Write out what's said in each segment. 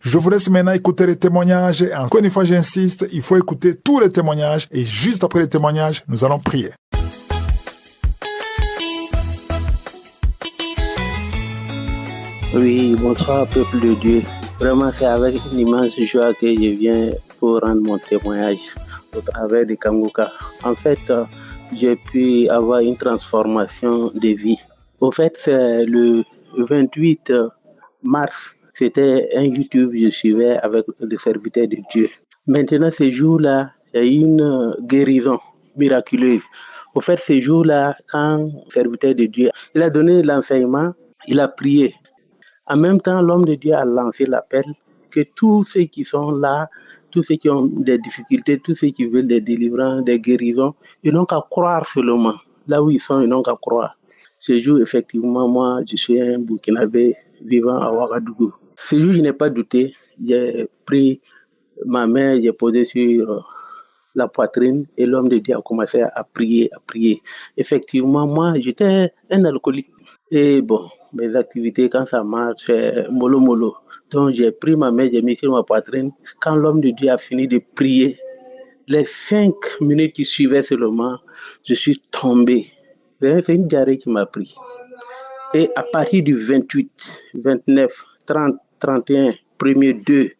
Je vous laisse maintenant écouter les témoignages. Et encore une fois, j'insiste, il faut écouter tous les témoignages. Et juste après les témoignages, nous allons prier. Oui, bonsoir peuple de Dieu. Vraiment, c'est avec une immense joie que je viens pour rendre mon témoignage au travers de Kanguka. En fait, j'ai pu avoir une transformation de vie. Au fait, c'est le 28 mars, c'était un YouTube que je suivais avec le serviteur de Dieu. Maintenant, ce jour-là, il y a eu une guérison miraculeuse. Au fait, ce jour-là, quand le serviteur de Dieu, il a donné l'enseignement, il a prié. En même temps, l'homme de Dieu a lancé l'appel que tous ceux qui sont là, tous ceux qui ont des difficultés, tous ceux qui veulent des délivrances, des guérisons, ils n'ont qu'à croire seulement. Là où ils sont, ils n'ont qu'à croire. Ce jour, effectivement, moi, je suis un Burkinabé vivant à Ouagadougou. Ce jour, je n'ai pas douté. J'ai pris ma main, j'ai posé sur la poitrine et l'homme de Dieu a commencé à prier, à prier. Effectivement, moi, j'étais un alcoolique. Et bon, mes activités, quand ça marche, c'est mollo mollo. Donc, j'ai pris ma main, j'ai mis sur ma poitrine. Quand l'homme de Dieu a fini de prier, les 5 minutes qui suivaient seulement, je suis tombé. C'est une diarrhée qui m'a pris. Et à partir du 28, 29, 30, 31, premier 2,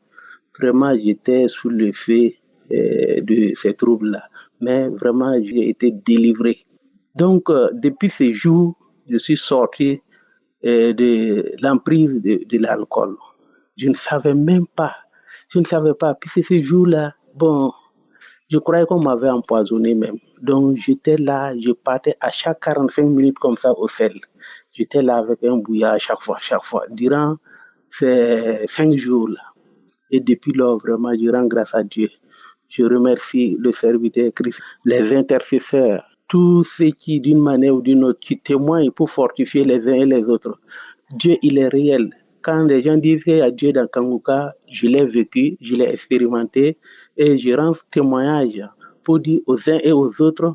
vraiment, j'étais sous l'effet de ces troubles-là. Mais vraiment, j'ai été délivré. Donc, depuis ce jour, je suis sorti de l'emprise de l'alcool. Je ne savais même pas. Puis c'est ce jour-là, bon, je croyais qu'on m'avait empoisonné même. Donc, j'étais là, je partais à chaque 45 minutes comme ça au sel. J'étais là avec un bouillard à chaque fois, durant ces 5 jours-là. Et depuis lors, vraiment, je rends grâce à Dieu. Je remercie le serviteur Christ, les intercesseurs, tous ceux qui, d'une manière ou d'une autre, qui témoignent pour fortifier les uns et les autres. Dieu, il est réel. Quand les gens disent qu'il y a Dieu dans Kanguka, je l'ai vécu, je l'ai expérimenté et je rends témoignage pour dire aux uns et aux autres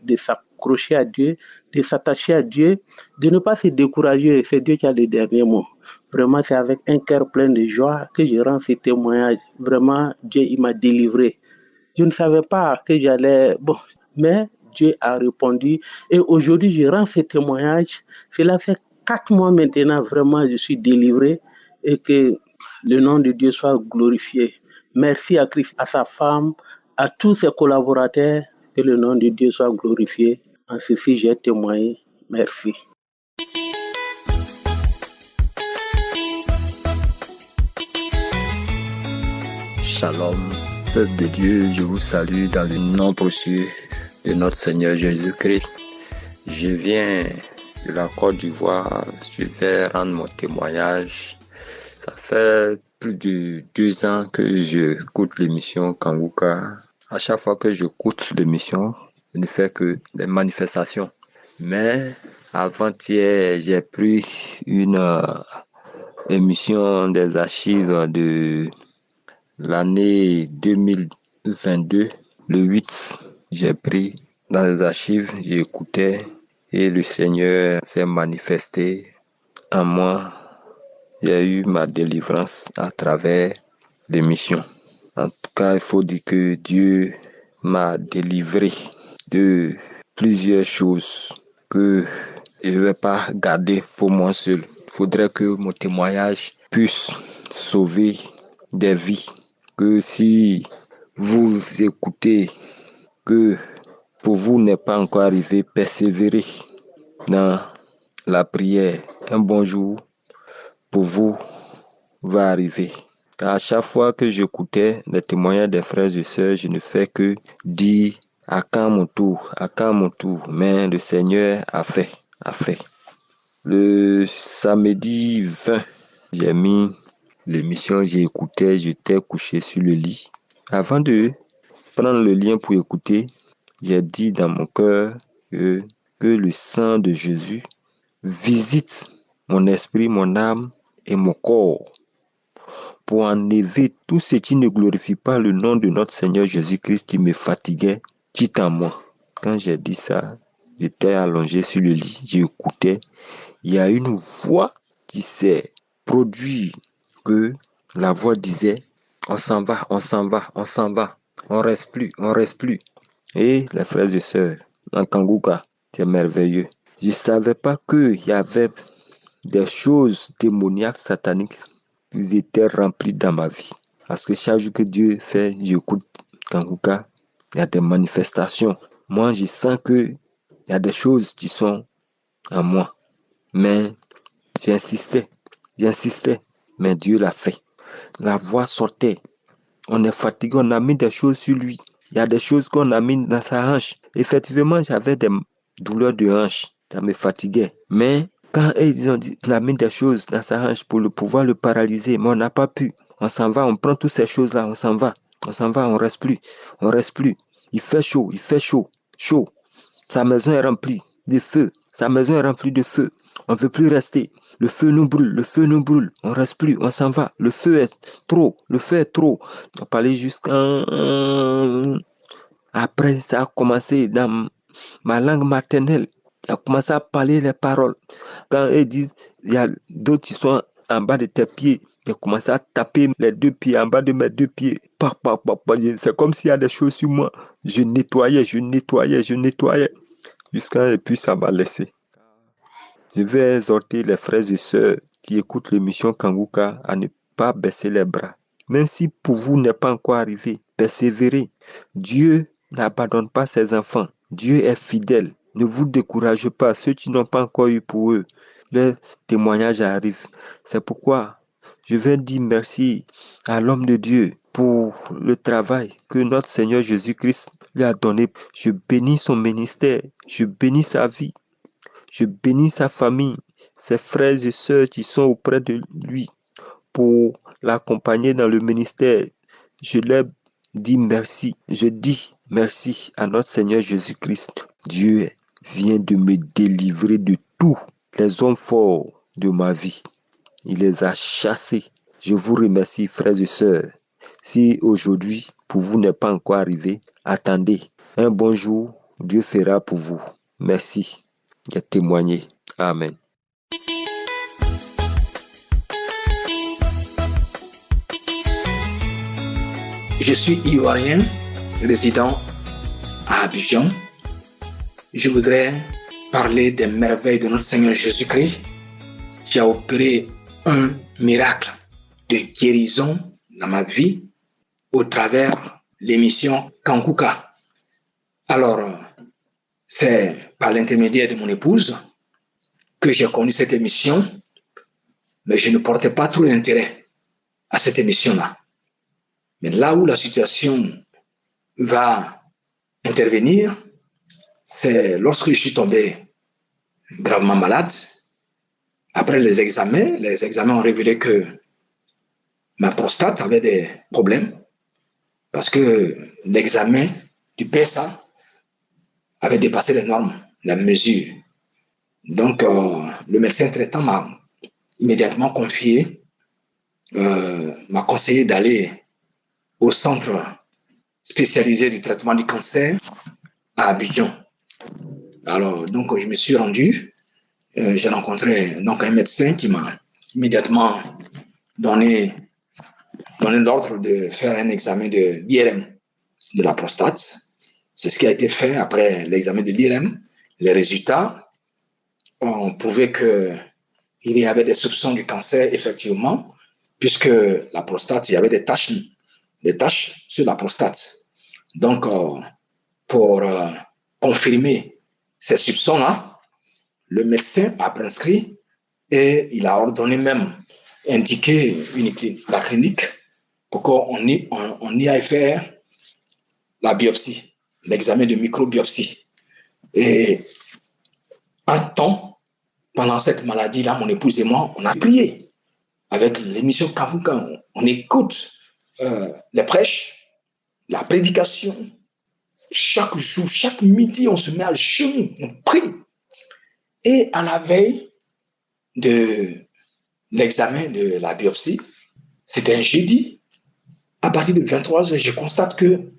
de s'accrocher à Dieu, de s'attacher à Dieu, de ne pas se décourager. C'est Dieu qui a le dernier mot. Vraiment, c'est avec un cœur plein de joie que je rends ces témoignages. Vraiment, Dieu, il m'a délivré. Je ne savais pas que j'allais... Bon, mais Dieu a répondu. Et aujourd'hui, je rends ces témoignages. Cela fait 4 mois maintenant, vraiment, je suis délivré et que le nom de Dieu soit glorifié. Merci à Christ, à sa femme, à tous ses collaborateurs, que le nom de Dieu soit glorifié. En ceci, j'ai témoigné. Merci. Shalom, peuple de Dieu, je vous salue dans le nom précieux de notre Seigneur Jésus-Christ. Je viens de la Côte d'Ivoire, je vais rendre mon témoignage. Ça fait plus de 2 ans que j'écoute l'émission Kanguka. À chaque fois que j'écoute l'émission, je ne fais que des manifestations. Mais avant-hier, j'ai pris une émission des archives de l'année 2022, le 8, j'ai pris dans les archives, j'ai écouté et le Seigneur s'est manifesté en moi. Il y a eu ma délivrance à travers l'émission. En tout cas, il faut dire que Dieu m'a délivré de plusieurs choses que je ne vais pas garder pour moi seul. Il faudrait que mon témoignage puisse sauver des vies. Que si vous écoutez, que pour vous n'est pas encore arrivé, persévérez dans la prière. Un bon jour pour vous va arriver. À chaque fois que j'écoutais les témoignages des frères et sœurs, je ne fais que dire à quand mon tour, mais le Seigneur a fait. Le samedi 20, j'ai mis l'émission, j'ai écouté, j'étais couché sur le lit. Avant de prendre le lien pour écouter, j'ai dit dans mon cœur que le sang de Jésus visite mon esprit, mon âme et mon corps pour enlever tout ce qui ne glorifie pas le nom de notre Seigneur Jésus-Christ qui me fatiguait, quitte en moi. Quand j'ai dit ça, j'étais allongé sur le lit, j'écoutais. Il y a une voix qui s'est produite que La voix disait, on s'en va, on s'en va, on s'en va. On reste plus, on reste plus. Et les frères et sœurs, en Kanguka, c'est merveilleux. Je ne savais pas qu'il y avait des choses démoniaques, sataniques, qui étaient remplies dans ma vie. Parce que chaque jour que Dieu fait, j'écoute Kanguka, il y a des manifestations. Moi, je sens qu'il y a des choses qui sont en moi. Mais j'insistais, mais Dieu l'a fait. La voix sortait. On est fatigué, on a mis des choses sur lui. Il y a des choses qu'on a mis dans sa hanche. Effectivement, j'avais des douleurs de hanche. Ça me fatiguait. Mais quand ils ont dit, il a mis des choses dans sa hanche pour pouvoir le paralyser, mais on n'a pas pu. On s'en va, on prend toutes ces choses-là, on s'en va. On s'en va, on reste plus. On reste plus. Il fait chaud, chaud. Sa maison est remplie de feu. Sa maison est remplie de feu. On ne veut plus rester. Le feu nous brûle. On ne reste plus, on s'en va. Le feu est trop. On parlait jusqu'à... Après, ça a commencé dans ma langue maternelle. On a commencé à parler les paroles. Quand ils disent, il y a d'autres qui sont en bas de tes pieds. J'ai commencé à taper les deux pieds en bas de mes deux pieds. C'est comme s'il y a des choses sur moi. Je nettoyais. Et puis ça m'a laissé. Je vais exhorter les frères et sœurs qui écoutent l'émission Kanguka à ne pas baisser les bras. Même si pour vous n'est pas encore arrivé, persévérez. Dieu n'abandonne pas ses enfants. Dieu est fidèle. Ne vous découragez pas. Ceux qui n'ont pas encore eu pour eux, le témoignage arrive. C'est pourquoi je vais dire merci à l'homme de Dieu pour le travail que notre Seigneur Jésus-Christ lui a donné. Je bénis son ministère. Je bénis sa vie. Je bénis sa famille, ses frères et sœurs qui sont auprès de lui pour l'accompagner dans le ministère. Je leur dis merci. Je dis merci à notre Seigneur Jésus-Christ. Dieu vient de me délivrer de tous les hommes forts de ma vie. Il les a chassés. Je vous remercie, frères et sœurs. Si aujourd'hui, pour vous n'est pas encore arrivé, attendez. Un bon jour, Dieu fera pour vous. Merci. J'ai témoigné. Amen. Je suis ivoirien, résident à Abidjan. Je voudrais parler des merveilles de notre Seigneur Jésus-Christ qui a opéré un miracle de guérison dans ma vie au travers l'émission Kanguka. Alors, c'est par l'intermédiaire de mon épouse que j'ai connu cette émission, mais je ne portais pas trop d'intérêt à cette émission-là. Mais là où la situation va intervenir, c'est lorsque je suis tombé gravement malade. Après les examens ont révélé que ma prostate avait des problèmes parce que l'examen du PSA avait dépassé les normes, la mesure. Donc, le médecin traitant m'a immédiatement confié, m'a conseillé d'aller au centre spécialisé du traitement du cancer à Abidjan. Alors, donc, je me suis rendu. J'ai rencontré donc un médecin qui m'a immédiatement donné l'ordre de faire un examen de l'IRM de la prostate. C'est ce qui a été fait après l'examen de l'IRM. Les résultats ont prouvé qu'il y avait des soupçons du cancer, effectivement, puisque la prostate, il y avait des taches sur la prostate. Donc, pour confirmer ces soupçons-là, le médecin a prescrit et il a ordonné même, indiqué la clinique pour qu'on y aille faire la biopsie, l'examen de microbiopsie. Et en temps, pendant cette maladie-là, mon épouse et moi, on a prié avec l'émission Kanguka. On écoute les prêches, la prédication. Chaque jour, chaque midi, on se met à genoux, on prie. Et à la veille de l'examen de la biopsie, c'était un jeudi, à partir de 23h, je constate qu'il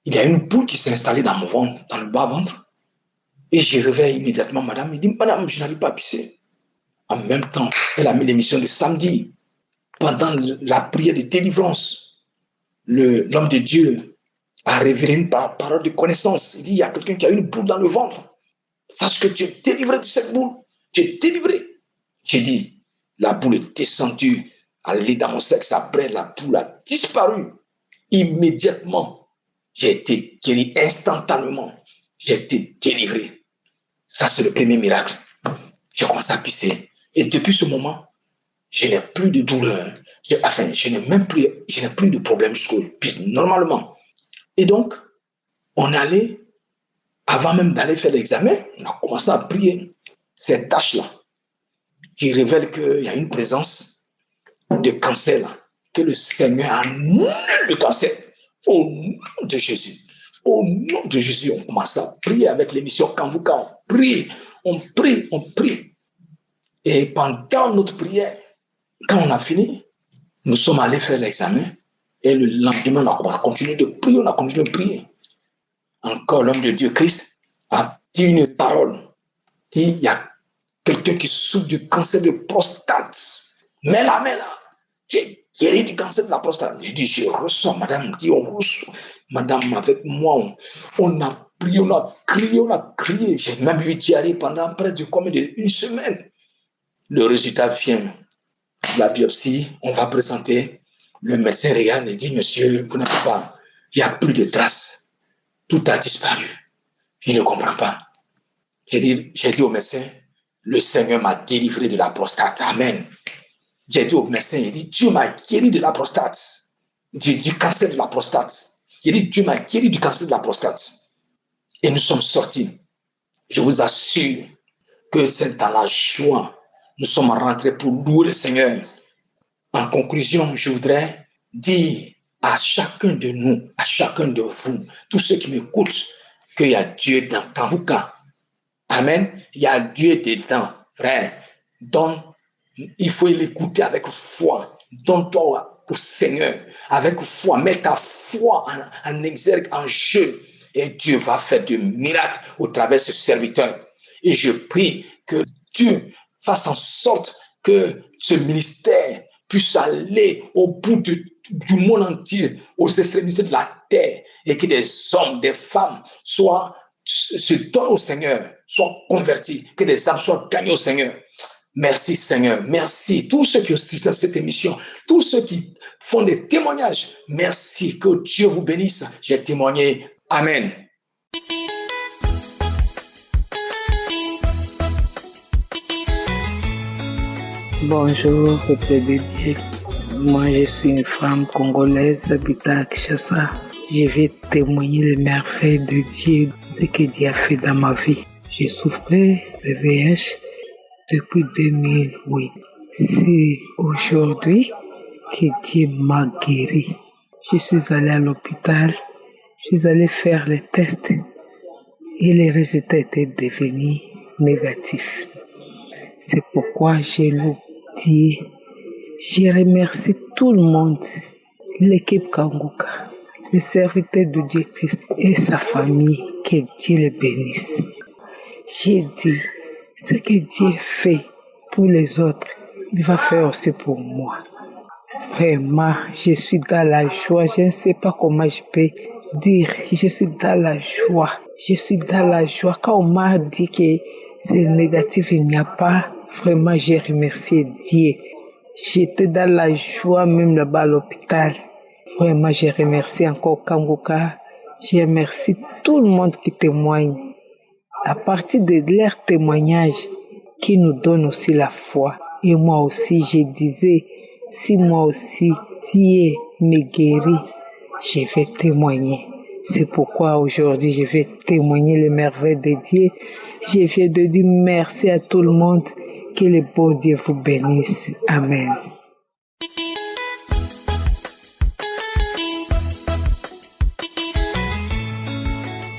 y a une boule qui s'est installée dans mon ventre, dans le bas-ventre. Et je réveille immédiatement madame. Il dit, madame, je n'arrive pas à pisser. En même temps, elle a mis l'émission de samedi. pendant la prière de délivrance, l'homme de Dieu a révélé une parole de connaissance. Il dit, il y a quelqu'un qui a une boule dans le ventre. Sache que tu es délivré de cette boule. Tu es délivré. J'ai dit, la boule est descendue, allée dans mon sexe. Après, la boule a disparu. Immédiatement, j'ai été guéri instantanément. J'ai été délivré. Ça, c'est le premier miracle. J'ai commencé à pisser. Et depuis ce moment, je n'ai plus de douleur. Je n'ai plus de problème jusqu'au pisse normalement. Et donc, on allait, avant même d'aller faire l'examen, on a commencé à prier. Cette tâche-là, qui révèle qu'il y a une présence de cancer là, que le Seigneur annule le cancer. Au nom de Jésus. Au nom de Jésus, on commence à prier avec l'émission Kanvuka. On prie, on prie, on prie. Et pendant notre prière, quand on a fini, nous sommes allés faire l'examen. Et le lendemain, on a continué de prier, on a continué de prier. Encore l'homme de Dieu, Christ, a dit une parole. Il y a quelqu'un qui souffre du cancer de prostate. Mais là, j'ai guéri du cancer de la prostate. J'ai dit, je reçois, madame, dit, on reçoit. Madame, avec moi, on a prié, on a crié, on a crié. J'ai même eu diarrhée pendant près de une semaine. Le résultat vient. La biopsie, on va présenter. Le médecin regarde et dit, monsieur, vous n'avez pas, il n'y a plus de traces. Tout a disparu. Je ne comprends pas. J'ai dit au médecin, le Seigneur m'a délivré de la prostate. Amen. J'ai dit au médecin, il dit, Dieu m'a guéri de la prostate, du cancer de la prostate. J'ai dit, Dieu m'a guéri du cancer de la prostate. Et nous sommes sortis. Je vous assure que c'est dans la joie. Nous sommes rentrés pour louer le Seigneur. En conclusion, je voudrais dire à chacun de nous, à chacun de vous, tous ceux qui m'écoutent, qu'il y a Dieu dans Kanvuka. Amen. Il y a Dieu dedans, frère. Il faut l'écouter avec foi. Donne-toi au Seigneur avec foi. Mets ta foi en exergue, en jeu. Et Dieu va faire des miracles au travers de ce serviteur. Et je prie que Dieu fasse en sorte que ce ministère puisse aller au bout du monde entier, aux extrémités de la terre, et que des hommes, des femmes se donnent au Seigneur, soient convertis, que des âmes soient gagnées au Seigneur. Merci Seigneur, merci. Tous ceux qui assistent à cette émission, tous ceux qui font des témoignages, merci, que Dieu vous bénisse. J'ai témoigné. Amen. Bonjour, peuple de Dieu. Moi, je suis une femme congolaise habitant à Kinshasa. Je vais témoigner les merveilles de Dieu, ce que Dieu a fait dans ma vie. J'ai souffert de VIH depuis 2008. C'est aujourd'hui que Dieu m'a guéri. Je suis allée à l'hôpital, je suis allée faire les tests et les résultats étaient devenus négatifs. C'est pourquoi j'ai loue Dieu. Je remercie tout le monde, l'équipe Kanvuka, les serviteurs de Dieu Christ et sa famille, que Dieu les bénisse. J'ai dit, ce que Dieu fait pour les autres, il va faire aussi pour moi. Vraiment, je suis dans la joie. Je ne sais pas comment je peux dire. Je suis dans la joie. Je suis dans la joie. Quand on m'a dit que c'est négatif, il n'y a pas, vraiment, j'ai remercié Dieu. J'étais dans la joie, même là-bas à l'hôpital. Vraiment, j'ai remercié encore Kanvuka. Je remercie tout le monde qui témoigne. À partir de leur témoignage, qui nous donne aussi la foi. Et moi aussi, je disais, si moi aussi, Dieu me guérit, je vais témoigner. C'est pourquoi aujourd'hui, je vais témoigner les merveilles de Dieu. Je viens de dire merci à tout le monde. Que le bon Dieu vous bénisse. Amen.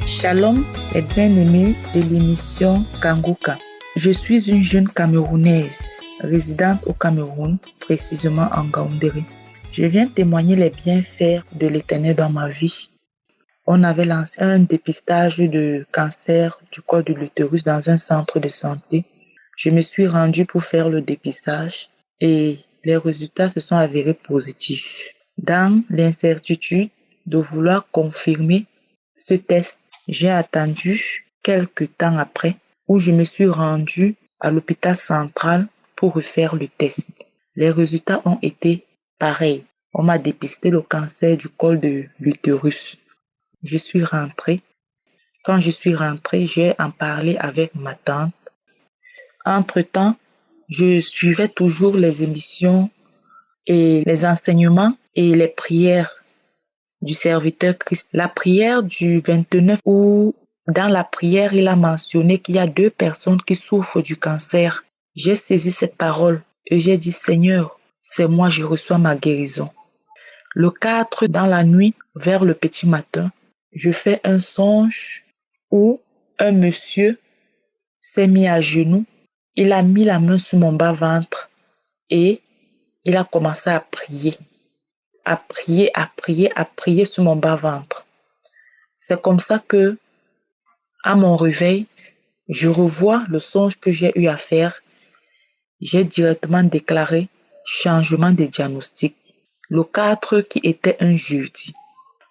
Shalom, les bien-aimés de l'émission Kanvuka. Je suis une jeune Camerounaise, résidente au Cameroun, précisément en Gaoundéré. Je viens témoigner les bienfaits de l'Éternel dans ma vie. On avait lancé un dépistage de cancer du col de l'utérus dans un centre de santé. Je me suis rendue pour faire le dépistage et les résultats se sont avérés positifs. Dans l'incertitude de vouloir confirmer ce test, j'ai attendu quelques temps après où je me suis rendue à l'hôpital central pour refaire le test. Les résultats ont été pareils. On m'a dépisté le cancer du col de l'utérus. Je suis rentrée. Quand je suis rentrée, j'ai en parlé avec ma tante. Entre-temps, je suivais toujours les émissions et les enseignements et les prières du serviteur Christ. La prière du 29 où dans la prière, il a mentionné qu'il y a 2 personnes qui souffrent du cancer. J'ai saisi cette parole et j'ai dit, Seigneur, c'est moi, je reçois ma guérison. Le 4, dans la nuit, vers le petit matin, je fais un songe où un monsieur s'est mis à genoux. Il a mis la main sur mon bas-ventre et il a commencé à prier sur mon bas-ventre. C'est comme ça que, à mon réveil, je revois le songe que j'ai eu à faire. J'ai directement déclaré changement de diagnostic. Le 4 qui était un jeudi.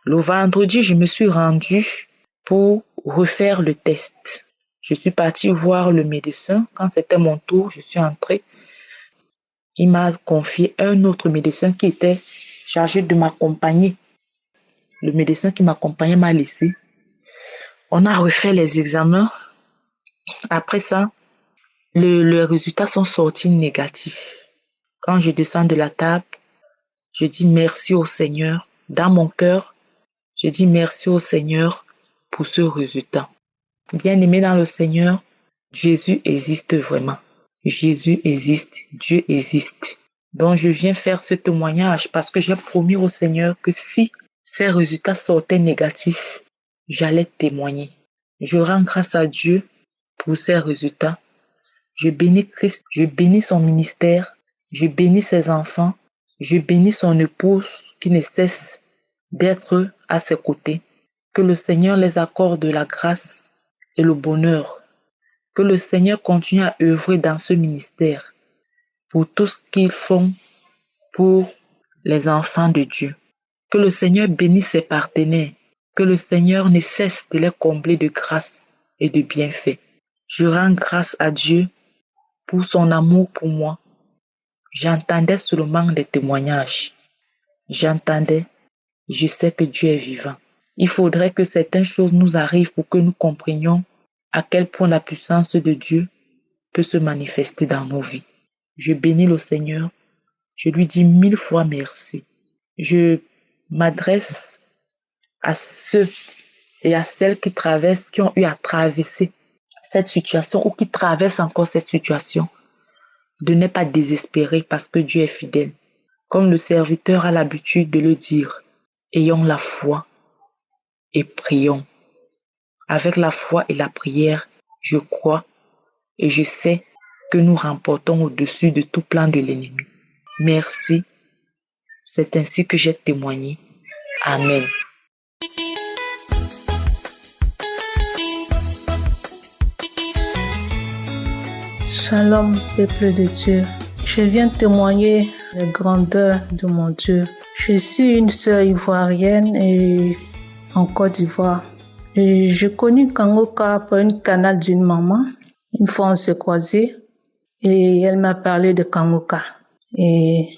Le vendredi, je me suis rendue pour refaire le test. Je suis partie voir le médecin. Quand c'était mon tour, je suis entrée. Il m'a confié un autre médecin qui était chargé de m'accompagner. Le médecin qui m'accompagnait m'a laissé. On a refait les examens. Après ça, les résultats sont sortis négatifs. Quand je descends de la table, je dis merci au Seigneur. Dans mon cœur, je dis merci au Seigneur pour ce résultat. Bien-aimé dans le Seigneur, Jésus existe vraiment. Jésus existe, Dieu existe. Donc je viens faire ce témoignage parce que j'ai promis au Seigneur que si ces résultats sortaient négatifs, j'allais témoigner. Je rends grâce à Dieu pour ces résultats. Je bénis Christ, je bénis son ministère, je bénis ses enfants, je bénis son épouse qui ne cesse d'être à ses côtés. Que le Seigneur les accorde la grâce et le bonheur. Que le Seigneur continue à œuvrer dans ce ministère pour tout ce qu'ils font pour les enfants de Dieu. Que le Seigneur bénisse ses partenaires. Que le Seigneur ne cesse de les combler de grâce et de bienfaits. Je rends grâce à Dieu pour son amour pour moi. J'entendais seulement des témoignages. J'entendais, je sais que Dieu est vivant. Il faudrait que certaines choses nous arrivent pour que nous comprenions à quel point la puissance de Dieu peut se manifester dans nos vies. Je bénis le Seigneur. Je lui dis 1000 fois merci. Je m'adresse à ceux et à celles qui ont eu à traverser cette situation ou qui traversent encore cette situation, de ne pas désespérer parce que Dieu est fidèle. Comme le serviteur a l'habitude de le dire, ayons la foi et prions. Avec la foi et la prière, je crois et je sais que nous remportons au-dessus de tout plan de l'ennemi. Merci. C'est ainsi que j'ai témoigné. Amen. Shalom, peuple de Dieu. Je viens témoigner la grandeur de mon Dieu. Je suis une sœur ivoirienne et en Côte d'Ivoire. Et j'ai connu Kangoka par une canal d'une maman. Une fois, on s'est croisés et elle m'a parlé de Kangoka. Et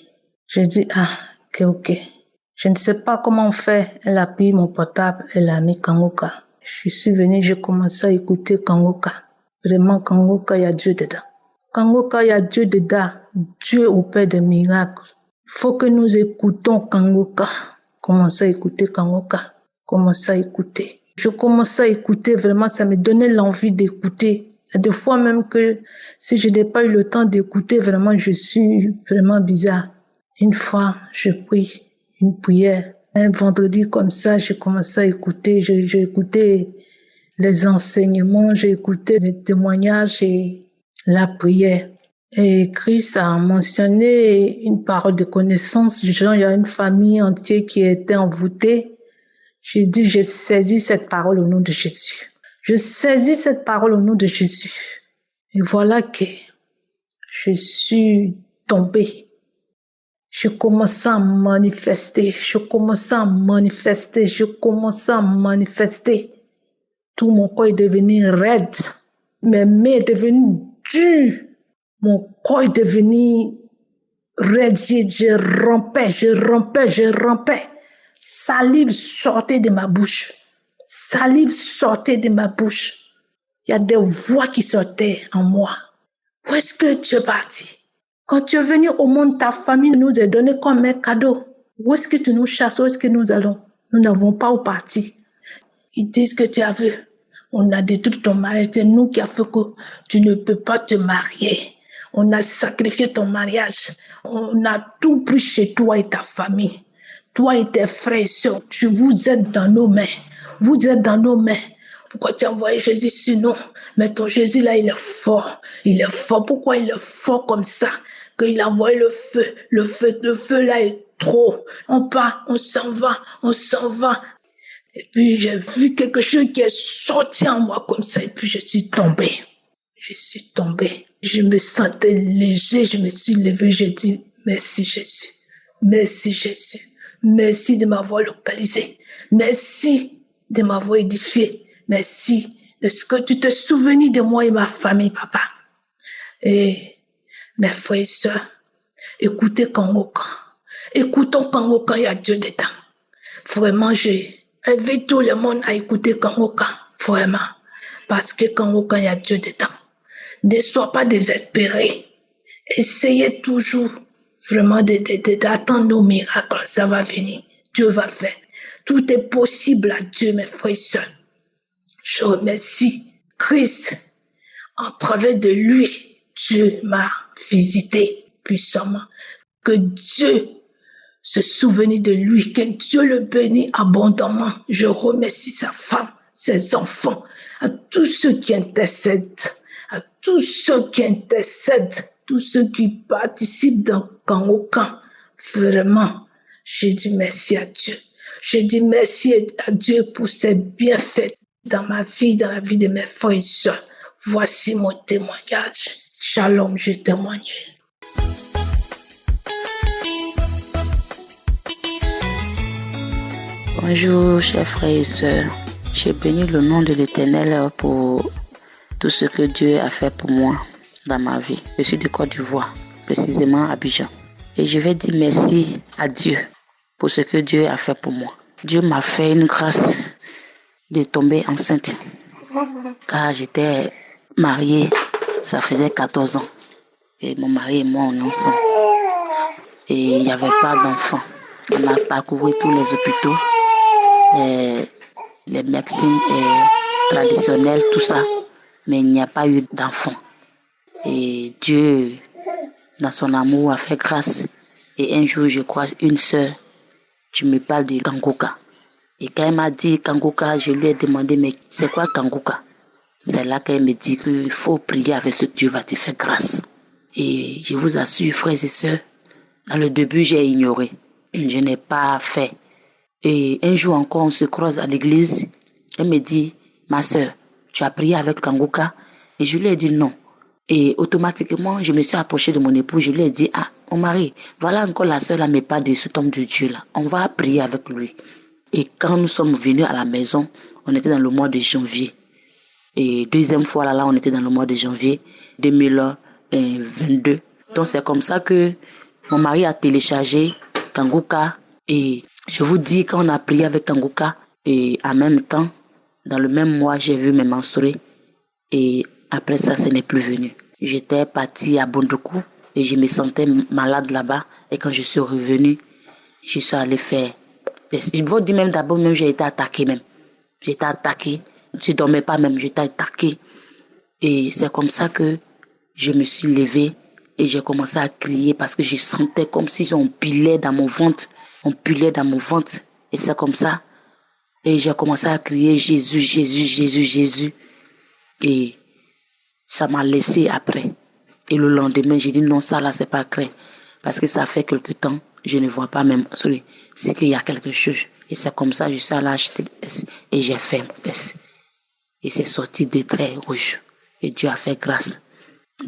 j'ai dit, ok. Je ne sais pas comment on fait. Elle a pris mon portable, elle a mis Kangoka. Je suis venue, j'ai commencé à écouter Kangoka. Vraiment, Kangoka, il y a Dieu dedans. Kangoka, il y a Dieu dedans. Dieu opère des miracles. Il faut que nous écoutons Kangoka. Commencez à écouter Kangoka. Commencez à écouter. Je commençais à écouter, vraiment, ça me donnait l'envie d'écouter. Et des fois même que si je n'ai pas eu le temps d'écouter, vraiment, je suis vraiment bizarre. Une fois, je prie une prière. Un vendredi comme ça, j'ai commencé à écouter. J'ai écouté les enseignements, j'ai écouté les témoignages et la prière. Et Christ a mentionné une parole de connaissance. Genre, il y a une famille entière qui était envoûtée. J'ai dit, je saisis cette parole au nom de Jésus. Je saisis cette parole au nom de Jésus. Et voilà que je suis tombée. Je commençais à manifester. Tout mon corps est devenu raide. Mes mains sont devenues dures. Mon corps est devenu raide. Je rampais. Salive sortait de ma bouche. Il y a des voix qui sortaient en moi. Où est-ce que tu es parti? Quand tu es venu au monde, ta famille nous a donné comme un cadeau. Où est-ce que tu nous chasses? Où est-ce que nous allons? Nous n'avons pas où partir. Ils disent que tu as vu. On a détruit ton mariage. C'est nous qui avons fait que tu ne peux pas te marier. On a sacrifié ton mariage. On a tout pris chez toi et ta famille. Toi et tes frères et sœurs, vous êtes dans nos mains. Pourquoi tu as envoyé Jésus sur nous? Mais ton Jésus là, il est fort. Pourquoi il est fort comme ça? Qu'il a envoyé le feu. Le feu là est trop. On part, on s'en va. Et puis j'ai vu quelque chose qui est sorti en moi comme ça. Et puis je suis tombée. Je me sentais léger. Je me suis levée. J'ai dit merci Jésus. Merci de m'avoir localisé. Merci de m'avoir édifié. Merci de ce que tu te souviens de moi et ma famille, papa. Et mes frères et sœurs, écoutez Kangoka. Écoutons Kangoka, il y a Dieu dedans. Vraiment, j'invite tout le monde à écouter Kangoka. Vraiment. Parce que Kangoka, il y a Dieu dedans. Ne sois pas désespéré. Essayez toujours vraiment d'attendre nos miracles. Ça va venir. Dieu va faire. Tout est possible à Dieu, mes frères et sœurs. Je remercie Christ. En travers de lui, Dieu m'a visité puissamment. Que Dieu se souvienne de lui, que Dieu le bénisse abondamment. Je remercie sa femme, ses enfants, à tous ceux qui intercèdent, tous ceux qui participent dans Kangoka. Vraiment, j'ai dit merci à Dieu. J'ai dit merci à Dieu pour ses bienfaits dans ma vie, dans la vie de mes frères et sœurs. Voici mon témoignage. Shalom, je témoigne. Bonjour, chers frères et sœurs. J'ai béni le nom de l'Éternel pour tout ce que Dieu a fait pour moi dans ma vie. Je suis de Côte d'Ivoire, précisément à Abidjan. Et je vais dire merci à Dieu pour ce que Dieu a fait pour moi. Dieu m'a fait une grâce de tomber enceinte. Car j'étais mariée, ça faisait 14 ans. Et mon mari et moi, on est ensemble. Et il n'y avait pas d'enfant. On a parcouru tous les hôpitaux, les médecines traditionnelles, tout ça. Mais il n'y a pas eu d'enfant. Et Dieu, dans son amour, a fait grâce. Et un jour, je croise une sœur qui me parle de Kangoka. Et quand elle m'a dit Kangoka, je lui ai demandé, mais c'est quoi Kangoka? C'est là qu'elle me dit qu'il faut prier avec ce Dieu va te faire grâce. Et je vous assure, frères et sœurs, dans le début, j'ai ignoré. Je n'ai pas fait. Et un jour encore, on se croise à l'église. Elle me dit, ma sœur, tu as prié avec Kangoka? Et je lui ai dit non. Et automatiquement, je me suis approché de mon époux. Je lui ai dit, ah, mon mari, voilà encore la sœur là me parle de cet homme de Dieu là. On va prier avec lui. Et quand nous sommes venus à la maison, on était dans le mois de janvier. Et deuxième fois là, on était dans le mois de janvier 2022. Donc c'est comme ça que mon mari a téléchargé Kangoka. Et je vous dis, quand on a prié avec Kangoka, et en même temps, dans le même mois, j'ai vu mes menstruer. Et après ça, ce n'est plus venu. J'étais partie à Bondoukou et je me sentais malade là-bas. Et quand je suis revenue, je suis allée faire des... Je vous dis même d'abord, même j'ai été attaquée même. J'ai été attaquée. Je ne dormais pas même, j'étais attaquée. Et c'est comme ça que je me suis levée et j'ai commencé à crier parce que je sentais comme si on pilait dans mon ventre. On pilait dans mon ventre. Et c'est comme ça. Et j'ai commencé à crier Jésus, Jésus, Jésus, Jésus. Et ça m'a laissé après. Et le lendemain, j'ai dit non, ça là, c'est pas vrai. Parce que ça fait quelque temps, je ne vois pas même. C'est qu'il y a quelque chose. Et c'est comme ça, je suis allé acheter le test. Et j'ai fait mon test. Et c'est sorti de traits rouges. Et Dieu a fait grâce.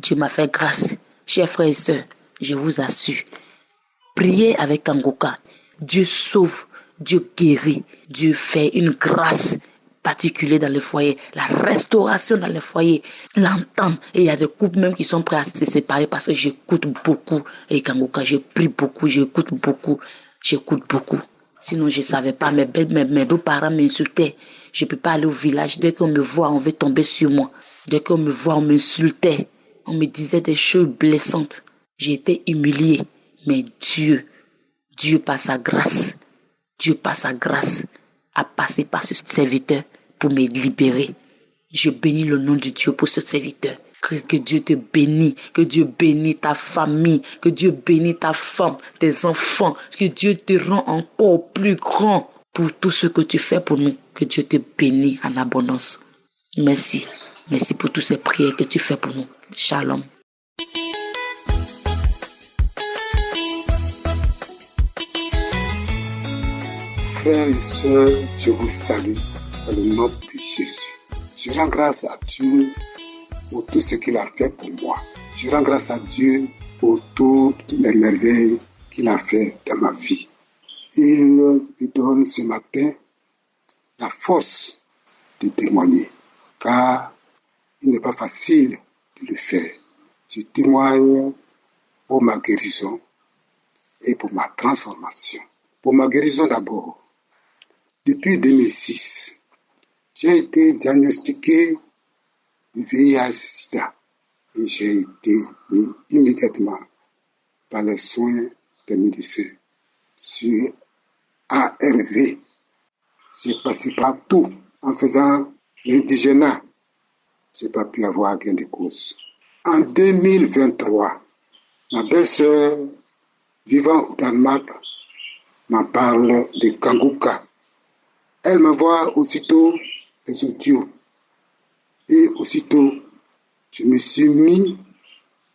Dieu m'a fait grâce. Chers frères et sœurs, je vous assure, prié avec Kangoka. Dieu sauve, Dieu guérit, Dieu fait une grâce particulière dans le foyer, la restauration dans le foyer, l'entente. Et il y a des couples même qui sont prêts à se séparer parce que j'écoute beaucoup. Et Kangoka, je prie beaucoup, j'écoute beaucoup. Sinon, je ne savais pas, mes beaux-parents m'insultaient. Je ne peux pas aller au village. Dès qu'on me voit, on veut tomber sur moi. Dès qu'on me voit, on m'insultait. On me disait des choses blessantes. J'ai été humiliée. Mais Dieu par sa grâce, a passé par ce serviteur pour me libérer. Je bénis le nom de Dieu pour ce serviteur. Que Dieu te bénisse, que Dieu bénisse ta famille, que Dieu bénisse ta femme, tes enfants, que Dieu te rend encore plus grand pour tout ce que tu fais pour nous. Que Dieu te bénisse en abondance. Merci. Merci pour toutes ces prières que tu fais pour nous. Shalom. Frères et sœurs, je vous salue dans le nom de Jésus. Je rends grâce à Dieu pour tout ce qu'il a fait pour moi. Je rends grâce à Dieu pour toutes les merveilles qu'il a fait dans ma vie. Il me donne ce matin la force de témoigner, car il n'est pas facile de le faire. Je témoigne pour ma guérison et pour ma transformation. Pour ma guérison d'abord. Depuis 2006, j'ai été diagnostiqué du VIH-Sida et j'ai été mis immédiatement par les soins des médecins sur ARV. J'ai passé partout en faisant l'indigénat. Je n'ai pas pu avoir gain de cause. En 2023, ma belle-sœur, vivant au Danemark, m'en parle de Kangoka. Elle m'envoie aussitôt les audios. Et aussitôt, je me suis mis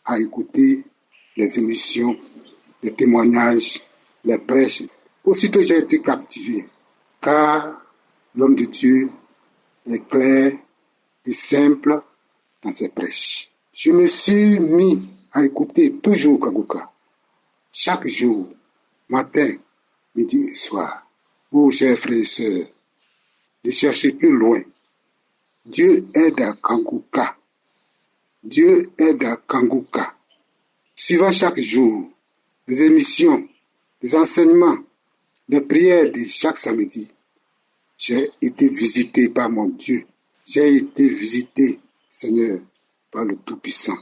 à écouter les émissions, les témoignages, les prêches. Aussitôt, j'ai été captivé, car l'homme de Dieu est clair et simple dans ses prêches. Je me suis mis à écouter toujours Kangoka. Chaque jour, matin, midi et soir. Oh, chers frères et sœurs, de chercher plus loin. Dieu aide à Kangoka. Dieu aide à Kangoka. Suivant chaque jour les émissions, les enseignements, les prières de chaque samedi, j'ai été visité par mon Dieu. J'ai été visité, Seigneur, par le Tout-Puissant,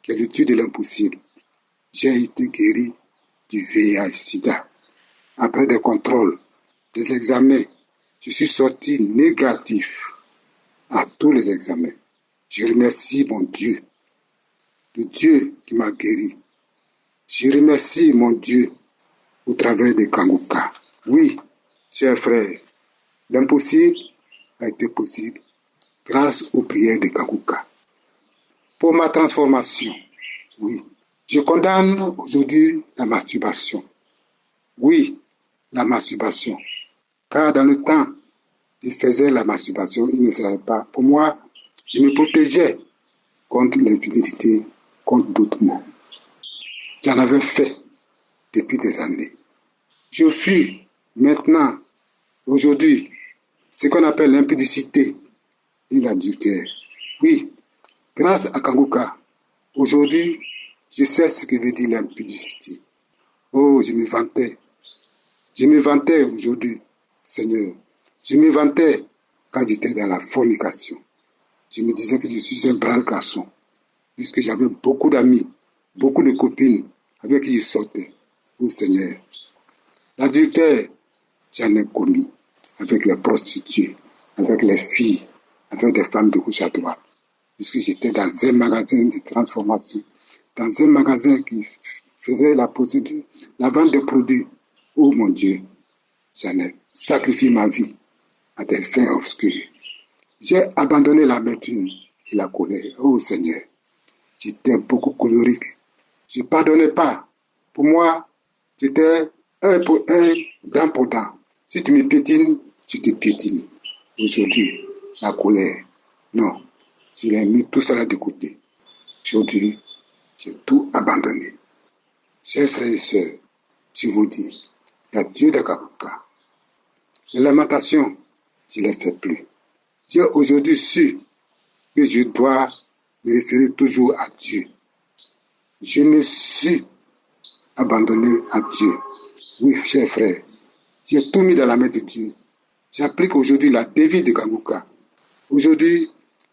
qui est le Dieu de l'impossible. J'ai été guéri du VIH-Sida. Après des contrôles, des examens, je suis sorti négatif à tous les examens. Je remercie mon Dieu, le Dieu qui m'a guéri. Je remercie mon Dieu au travers de Kangoka. Oui, chers frères, l'impossible a été possible grâce aux prières de Kangoka. Pour ma transformation, oui, je condamne aujourd'hui la masturbation. Oui, la masturbation. Car dans le temps, je faisais la masturbation, il ne savait pas. Pour moi, je me protégeais contre l'infidélité, contre d'autres mots. J'en avais fait depuis des années. Je suis maintenant, aujourd'hui, ce qu'on appelle l'impudicité et l'adultère. Oui, grâce à Kangoka, aujourd'hui, je sais ce que veut dire l'impudicité. Oh, je me vantais. Je me vantais aujourd'hui, Seigneur. Je me vantais quand j'étais dans la fornication. Je me disais que je suis un brave garçon, puisque j'avais beaucoup d'amis, beaucoup de copines avec qui je sortais. Oh Seigneur, l'adultère, j'en ai commis avec les prostituées, avec les filles, avec des femmes de gauche à droite, puisque j'étais dans un magasin de transformation, dans un magasin qui faisait la procédure, la vente des produits. Oh mon Dieu, j'en ai sacrifié ma vie à des fins obscures. J'ai abandonné l'amertume et la colère. Oh Seigneur, j'étais beaucoup colérique. Je ne pardonnais pas. Pour moi, c'était un pour un, dent pour dent. Si tu me piétines, je te piétine. Aujourd'hui, la colère, non, je l'ai mis tout cela de côté. Aujourd'hui, j'ai tout abandonné. Chers frères et sœurs, je vous dis, il y a Dieu de Kanguka. Les lamentations, je ne les fais plus. J'ai aujourd'hui su que je dois me référer toujours à Dieu. Je me suis abandonné à Dieu. Oui, chers frères, j'ai tout mis dans la main de Dieu. J'applique aujourd'hui la devise de Kanguka. Aujourd'hui,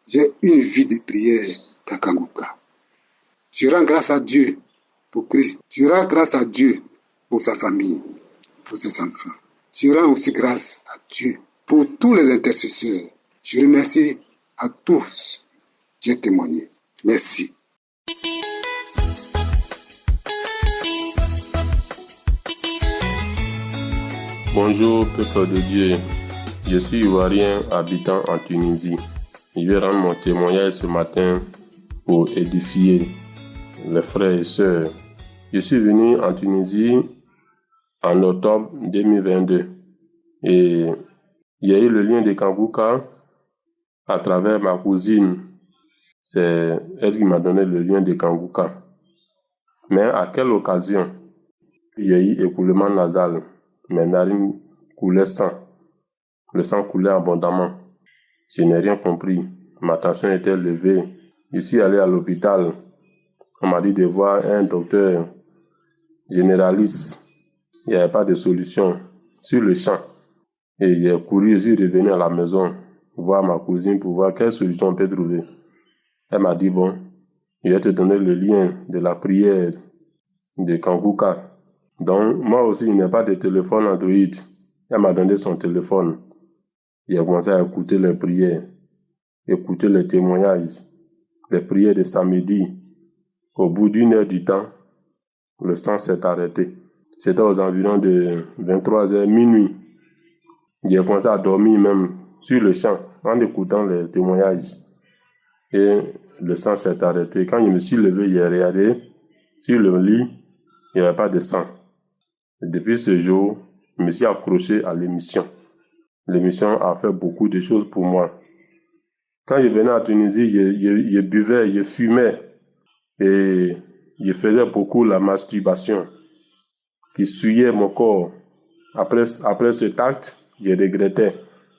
j'ai une vie de prière dans Kanguka. Je rends grâce à Dieu pour Christ. Je rends grâce à Dieu pour sa famille, pour ses enfants. Je rends aussi grâce à Dieu pour tous les intercesseurs. Je remercie à tous. J'ai témoigné. Merci. Bonjour, peuple de Dieu. Je suis Ivoirien habitant en Tunisie. Je vais rendre mon témoignage ce matin pour édifier les frères et sœurs. Je suis venu en Tunisie en octobre 2022 et il y a eu le lien de Kanguka à travers ma cousine. C'est elle qui m'a donné le lien de Kanguka. Mais à quelle occasion? Il y a eu écoulement nasal. Mes narines coulaient sang. Le sang coulait abondamment. Je n'ai rien compris. Ma tension était levée. Je suis allé à l'hôpital. On m'a dit de voir un docteur généraliste. Il n'y avait pas de solution sur le champ. Et j'ai couru, je suis revenu à la maison voir ma cousine pour voir quelle solution on peut trouver. Elle m'a dit, bon, je vais te donner le lien de la prière de Kanguka. Donc, moi aussi, il n'y a pas de téléphone Android. Elle m'a donné son téléphone. J'ai commencé à écouter les prières, écouter les témoignages, les prières de samedi. Au bout d'une heure du temps, le sang s'est arrêté. C'était aux environs de 23h, minuit. J'ai commencé à dormir même sur le champ en écoutant les témoignages. Et le sang s'est arrêté. Quand je me suis levé, j'ai regardé sur le lit, il n'y avait pas de sang. Et depuis ce jour, je me suis accroché à l'émission. L'émission a fait beaucoup de choses pour moi. Quand je venais à Tunisie, je buvais, je fumais et je faisais beaucoup la masturbation qui souillait mon corps. Après cet acte, je regrettais.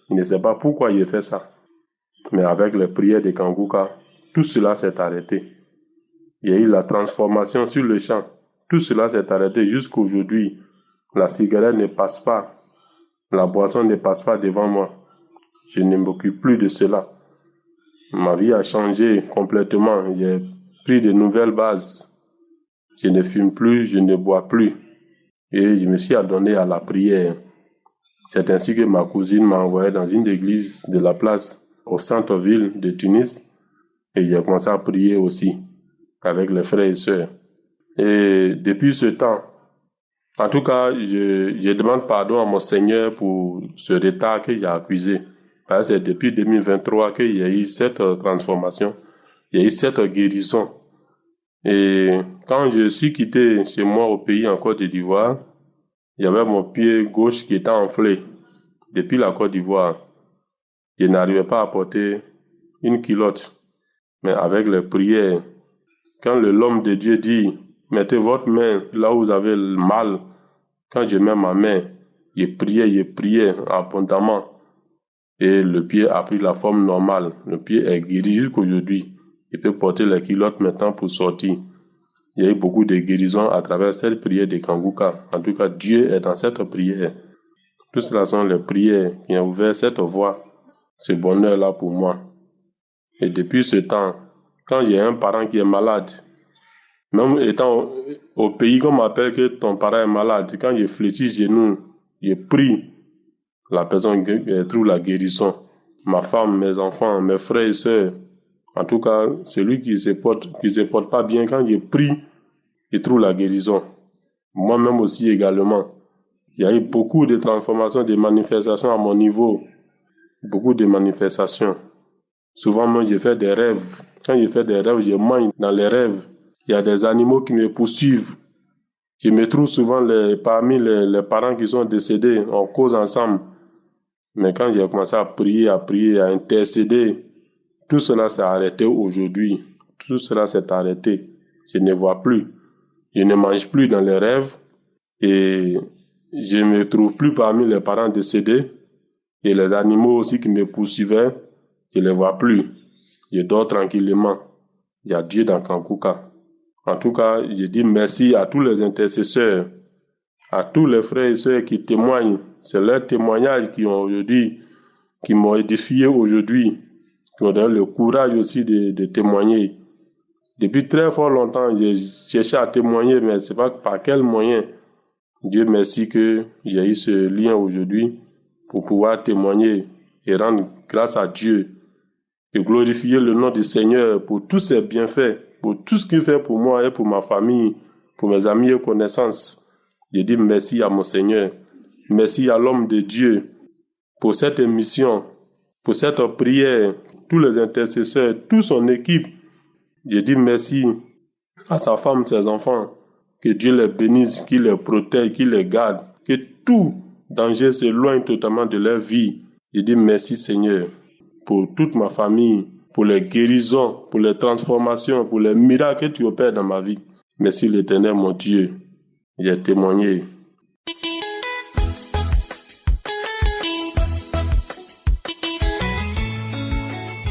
Je ne sais pas pourquoi j'ai fait ça. Mais avec les prières de Kanguka, tout cela s'est arrêté. Il y a eu la transformation sur le champ. Tout cela s'est arrêté jusqu'à aujourd'hui. La cigarette ne passe pas. La boisson ne passe pas devant moi. Je ne m'occupe plus de cela. Ma vie a changé complètement. J'ai pris de nouvelles bases. Je ne fume plus, je ne bois plus. Et je me suis adonné à la prière. C'est ainsi que ma cousine m'a envoyé dans une église de la place au centre-ville de Tunis. Et j'ai commencé à prier aussi avec les frères et sœurs. Et depuis ce temps, en tout cas, je demande pardon à mon Seigneur pour ce retard que j'ai accusé. Parce que c'est depuis 2023 qu'il y a eu cette transformation, il y a eu cette guérison. Et quand je suis quitté chez moi au pays en Côte d'Ivoire, il y avait mon pied gauche qui était enflé depuis la Côte d'Ivoire. Je n'arrivais pas à porter une culotte. Mais avec les prières, quand l'homme de Dieu dit, mettez votre main là où vous avez le mal, quand je mets ma main, je priais abondamment. Et le pied a pris la forme normale. Le pied est guéri jusqu'aujourd'hui. Je peux porter les culottes maintenant pour sortir. Il y a eu beaucoup de guérisons à travers cette prière de Kanguka. En tout cas, Dieu est dans cette prière. Tout cela sont les prières qui ont ouvert cette voie, ce bonheur-là pour moi. Et depuis ce temps, quand j'ai un parent qui est malade, même étant au pays qu'on m'appelle que ton parent est malade, quand je fléchis genoux, je prie, la personne trouve la guérison. Ma femme, mes enfants, mes frères et sœurs, en tout cas, celui qui se porte pas bien, quand je prie, il trouve la guérison. Moi-même aussi également. Il y a eu beaucoup de transformations, de manifestations à mon niveau. Beaucoup de manifestations. Souvent, moi, je fais des rêves. Quand je fais des rêves, je mange dans les rêves. Il y a des animaux qui me poursuivent. Je me trouve souvent parmi les parents qui sont décédés. On cause ensemble. Mais quand j'ai commencé à prier, à intercéder, tout cela s'est arrêté aujourd'hui. Tout cela s'est arrêté. Je ne vois plus. Je ne mange plus dans les rêves. Et je ne me trouve plus parmi les parents décédés. Et les animaux aussi qui me poursuivaient, je ne les vois plus. Je dors tranquillement. Il y a Dieu dans Kankuka. En tout cas, je dis merci à tous les intercesseurs, à tous les frères et sœurs qui témoignent. C'est leurs témoignages qui m'ont édifié aujourd'hui, qui m'ont donné le courage aussi de témoigner. Depuis très fort longtemps, j'ai cherché à témoigner, mais c'est pas par quel moyen. Dieu merci que j'ai eu ce lien aujourd'hui pour pouvoir témoigner et rendre grâce à Dieu et glorifier le nom du Seigneur pour tous ses bienfaits, pour tout ce qu'il fait pour moi et pour ma famille, pour mes amis et connaissances. Je dis merci à mon Seigneur, merci à l'homme de Dieu pour cette émission, pour cette prière, tous les intercesseurs, toute son équipe. Je dis merci à sa femme, ses enfants, que Dieu les bénisse, qu'il les protège, qu'il les garde, que tout danger s'éloigne totalement de leur vie. Je dis merci Seigneur pour toute ma famille, pour les guérisons, pour les transformations, pour les miracles que tu opères dans ma vie. Merci l'Éternel mon Dieu. J'ai témoigné.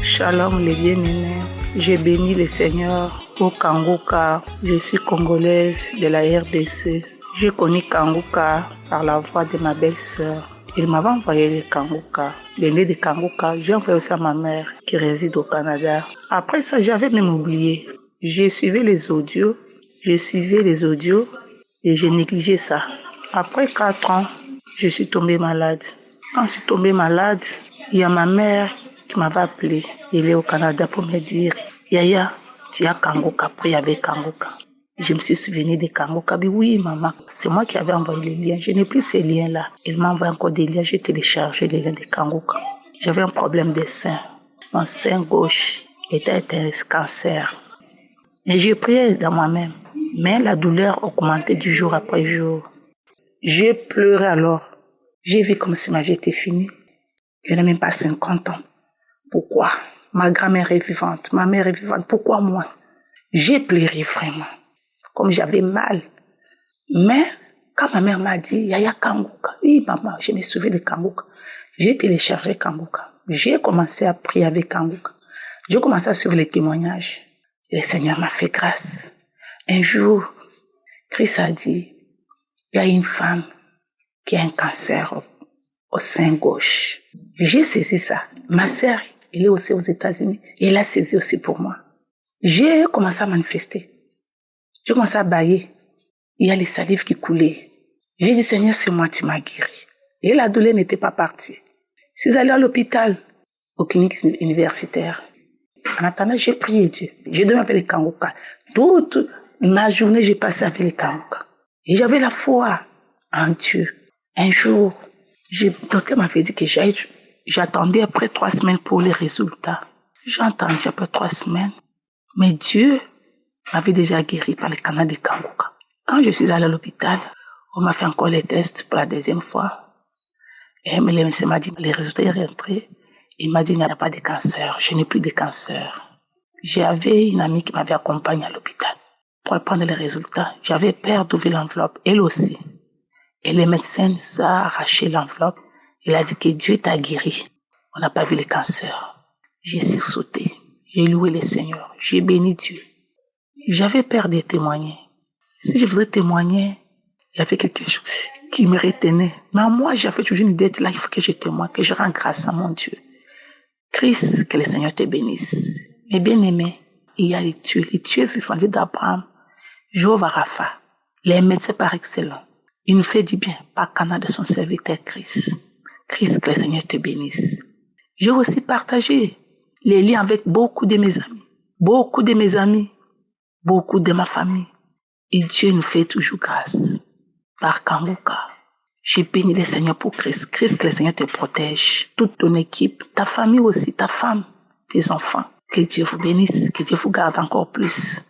Shalom les bien-aimés. Je bénis le Seigneur au Kanguka. Je suis congolaise de la RDC. J'ai connu Kanguka par la voix de ma belle-sœur. Il m'avait envoyé le Kanguka. Le nez de Kanguka, j'ai envoyé ça à ma mère qui réside au Canada. Après ça, j'avais même oublié. J'ai suivi les audios et j'ai négligé ça. Après 4 ans, je suis tombée malade. Quand je suis tombée malade, il y a ma mère qui m'avait appelé. Elle est au Canada pour me dire, Yaya, tu as Kanguka, prie avec Kanguka. Je me suis souvenu de Kanguka. Oui, maman, c'est moi qui avais envoyé les liens. Je n'ai plus ces liens-là. Elle m'a envoyé encore des liens. J'ai téléchargé les liens de Kanguka. J'avais un problème de sein. Mon sein gauche était un cancer. Et j'ai prié dans moi-même. Mais la douleur augmentait du jour après jour. J'ai pleuré alors. J'ai vu comme si ma vie était finie. Je n'ai même pas 50 ans. Pourquoi? Ma grand-mère est vivante, ma mère est vivante. Pourquoi moi? J'ai pleuré vraiment. Comme j'avais mal. Mais quand ma mère m'a dit, Yaya Kanguka, oui maman, je me souviens de Kanguka. J'ai téléchargé Kanguka. J'ai commencé à prier avec Kanguka. J'ai commencé à suivre les témoignages. Et le Seigneur m'a fait grâce. Un jour, Christ a dit, il y a une femme qui a un cancer au sein gauche. J'ai saisi ça. Ma sœur, elle est aussi aux États-Unis. Et elle a saisi aussi pour moi. J'ai commencé à manifester. J'ai commencé à bailler. Il y a les salives qui coulaient. J'ai dit, Seigneur, c'est moi, tu m'as guéri. Et la douleur n'était pas partie. Je suis allée à l'hôpital, aux cliniques universitaires. En attendant, j'ai prié Dieu. J'ai dormi avec les Kanguka. Toute ma journée, j'ai passé avec les Kanguka. Et j'avais la foi en Dieu. Un jour, le docteur m'avait dit que j'attendais après 3 semaines pour les résultats. J'ai entendu après 3 semaines. Mais Dieu m'avait déjà guéri par le canal de Kanguka. Quand je suis allée à l'hôpital, on m'a fait encore les tests pour la 2e fois. Et le médecin m'a dit, les résultats sont rentrés. Il m'a dit, il n'y a pas de cancer. Je n'ai plus de cancer. J'avais une amie qui m'avait accompagnée à l'hôpital pour prendre les résultats. J'avais peur d'ouvrir l'enveloppe. Elle aussi. Et le médecin nous a arraché l'enveloppe. Il a dit que Dieu t'a guéri. On n'a pas vu le cancer. J'ai sursauté. J'ai loué le Seigneur. J'ai béni Dieu. J'avais peur de témoigner. Si je voulais témoigner, il y avait quelque chose qui me retenait. Mais moi, j'avais toujours une idée, là, il faut que je témoigne, que je rends grâce à mon Dieu. Christ, que le Seigneur te bénisse. Mais bien aimé, il y a les dieux vivants d'Abraham, Jéhovah Rapha, les médecins par excellence. Il nous fait du bien par canal de son serviteur Christ. Christ, que le Seigneur te bénisse. J'ai aussi partagé les liens avec beaucoup de mes amis, beaucoup de ma famille. Et Dieu nous fait toujours grâce. Par Kanguka, j'ai béni le Seigneur pour Christ. Christ, que le Seigneur te protège. Toute ton équipe, ta famille aussi, ta femme, tes enfants. Que Dieu vous bénisse, que Dieu vous garde encore plus.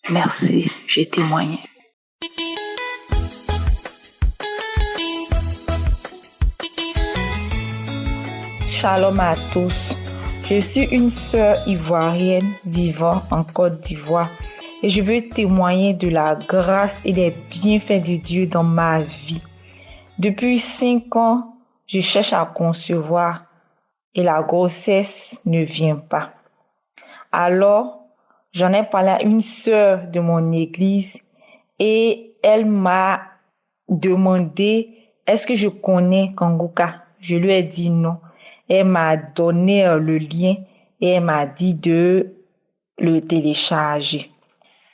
Merci, j'ai témoigné. Shalom à tous. Je suis une sœur ivoirienne vivant en Côte d'Ivoire et je veux témoigner de la grâce et des bienfaits de Dieu dans ma vie. Depuis 5 ans, je cherche à concevoir et la grossesse ne vient pas. Alors, j'en ai parlé à une sœur de mon église et elle m'a demandé est-ce que je connais Kanguka. Je lui ai dit non. Elle m'a donné le lien et elle m'a dit de le télécharger.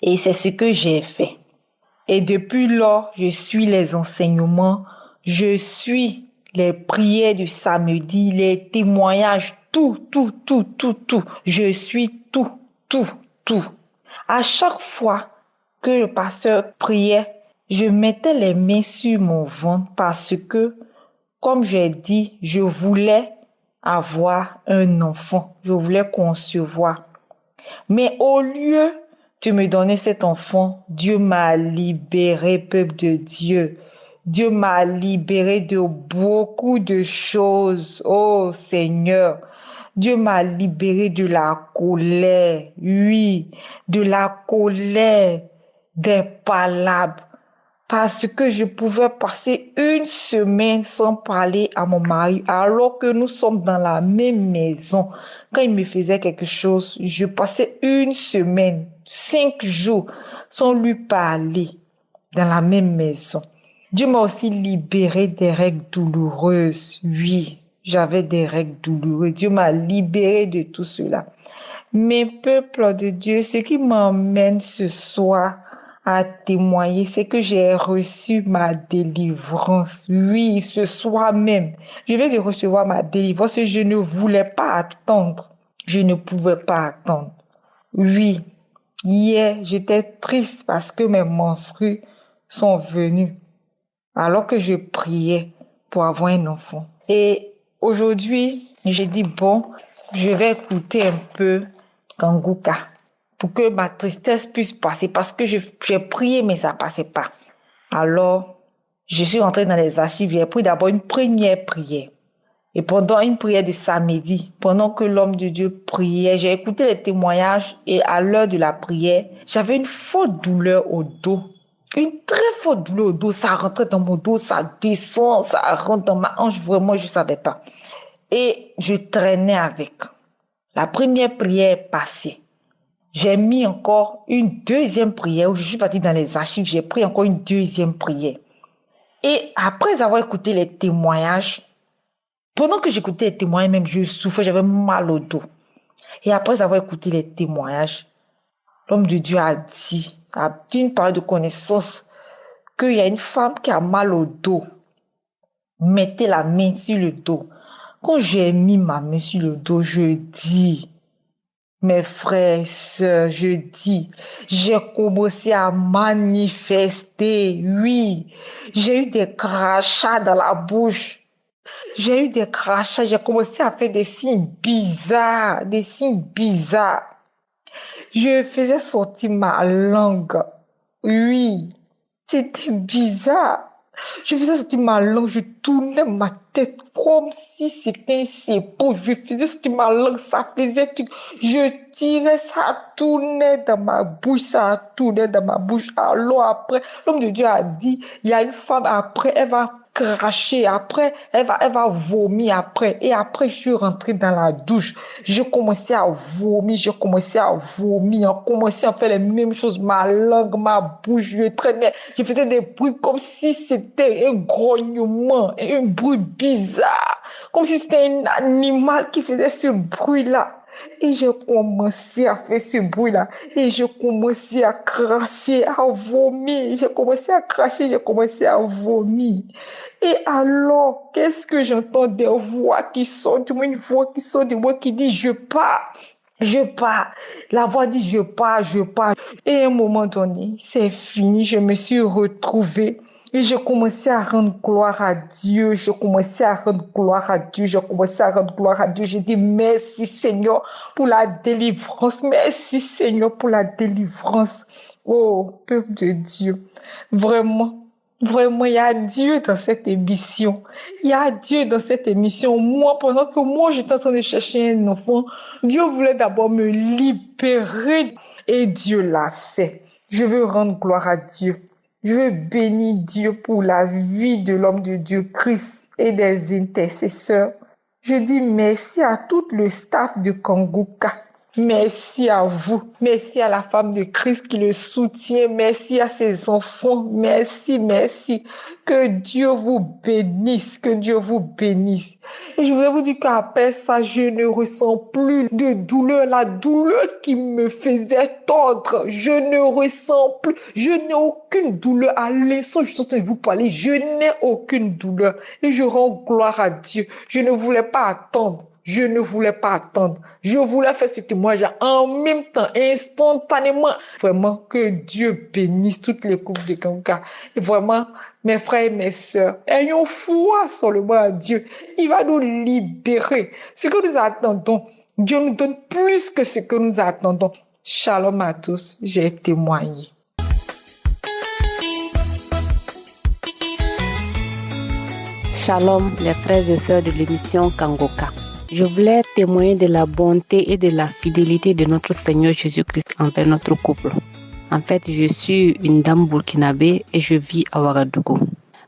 Et c'est ce que j'ai fait. Et depuis lors, je suis les enseignements, je suis les prières du samedi, les témoignages, tout. Je suis tout. À chaque fois que le pasteur priait, je mettais les mains sur mon ventre parce que, comme j'ai dit, je voulais avoir un enfant. Je voulais concevoir. Mais au lieu de me donner cet enfant, Dieu m'a libéré, peuple de Dieu. Dieu m'a libéré de beaucoup de choses. Oh Seigneur, Dieu m'a libéré de la colère. Oui, de la colère, des palabres. Parce que je pouvais passer une semaine sans parler à mon mari, alors que nous sommes dans la même maison. Quand il me faisait quelque chose, je passais une semaine, 5 jours, sans lui parler dans la même maison. Dieu m'a aussi libéré des règles douloureuses. Oui, j'avais des règles douloureuses. Dieu m'a libéré de tout cela. Mais peuple de Dieu, ce qui m'emmène ce soir à témoigner, c'est que j'ai reçu ma délivrance. Oui, ce soir même, je viens de recevoir ma délivrance et je ne voulais pas attendre. Je ne pouvais pas attendre. Oui, hier, j'étais triste parce que mes menstrues sont venues alors que je priais pour avoir un enfant. Et aujourd'hui, j'ai dit bon, je vais écouter un peu Kanguka pour que ma tristesse puisse passer parce que j'ai prié mais ça passait pas. Alors, je suis entrée dans les archives, j'ai pris d'abord une première prière. Et pendant une prière de samedi, pendant que l'homme de Dieu priait, j'ai écouté les témoignages et à l'heure de la prière, j'avais une forte douleur au dos. Une très forte douleur au dos, ça rentrait dans mon dos, ça descend, ça rentre dans ma hanche, vraiment je savais pas. Et je traînais avec. La première prière est passée. J'ai mis encore une deuxième prière où je suis partie dans les archives, j'ai pris encore une deuxième prière. Et après avoir écouté les témoignages, pendant que j'écoutais les témoignages, même je souffrais, j'avais mal au dos. Et après avoir écouté les témoignages, l'homme de Dieu a dit une parole de connaissance, qu'il y a une femme qui a mal au dos. Mettez la main sur le dos. Quand j'ai mis ma main sur le dos, je dis, mes frères et sœurs, je dis, j'ai commencé à manifester, oui. J'ai eu des crachats dans la bouche. J'ai eu des crachats, j'ai commencé à faire des signes bizarres. Je faisais sortir ma langue. Oui, c'était bizarre. Je faisais sortir ma langue, je tournais ma tête comme si c'était un serpent. Je faisais sortir ma langue, ça faisait tout. Je tirais, ça tournait dans ma bouche, Alors après, l'homme de Dieu a dit, il y a une femme après, elle va cracher, après, elle va vomir après. Et après, je suis rentrée dans la douche. Je commençais à vomir, On commençait à faire les mêmes choses. Ma langue, ma bouche, je traînais. Je faisais des bruits comme si c'était un grognement, un bruit bizarre. Comme si c'était un animal qui faisait ce bruit-là. Et j'ai commencé à faire ce bruit-là. Et je commençais à cracher, à vomir. J'ai commencé à cracher, Et alors, qu'est-ce que j'entends? Des voix qui sortent de moi, une voix qui sort de moi qui dit, je pars. La voix dit, je pars. Et à un moment donné, c'est fini, je me suis retrouvée. Et j'ai commencé à rendre gloire à Dieu. J'ai dit merci Seigneur pour la délivrance. Oh, peuple de Dieu. Vraiment, il y a Dieu dans cette émission. Moi, pendant que moi, j'étais en train de chercher un enfant, Dieu voulait d'abord me libérer. Et Dieu l'a fait. Je veux rendre gloire à Dieu. Je bénis Dieu pour la vie de l'homme de Dieu, Christ, et des intercesseurs. Je dis merci à tout le staff de Kanguka. Merci à vous. Merci à la femme de Christ qui le soutient. Merci à ses enfants. Merci, merci. Que Dieu vous bénisse. Que Dieu vous bénisse. Et je voudrais vous dire qu'après ça, je ne ressens plus de douleur. La douleur qui me faisait tordre, je ne ressens plus. Je n'ai aucune douleur. À l'instant, je suis en train de vous parler. Je n'ai aucune douleur. Et je rends gloire à Dieu. Je ne voulais pas attendre. Je ne voulais pas attendre. Je voulais faire ce témoignage en même temps, instantanément. Vraiment, que Dieu bénisse toutes les couples de Kanguka. Et vraiment, mes frères et mes sœurs, ayons foi seulement à Dieu. Il va nous libérer. Ce que nous attendons, Dieu nous donne plus que ce que nous attendons. Shalom à tous. J'ai témoigné. Shalom, les frères et sœurs de l'émission Kanguka. Je voulais témoigner de la bonté et de la fidélité de notre Seigneur Jésus-Christ envers notre couple. En fait, je suis une dame burkinabé et je vis à Ouagadougou.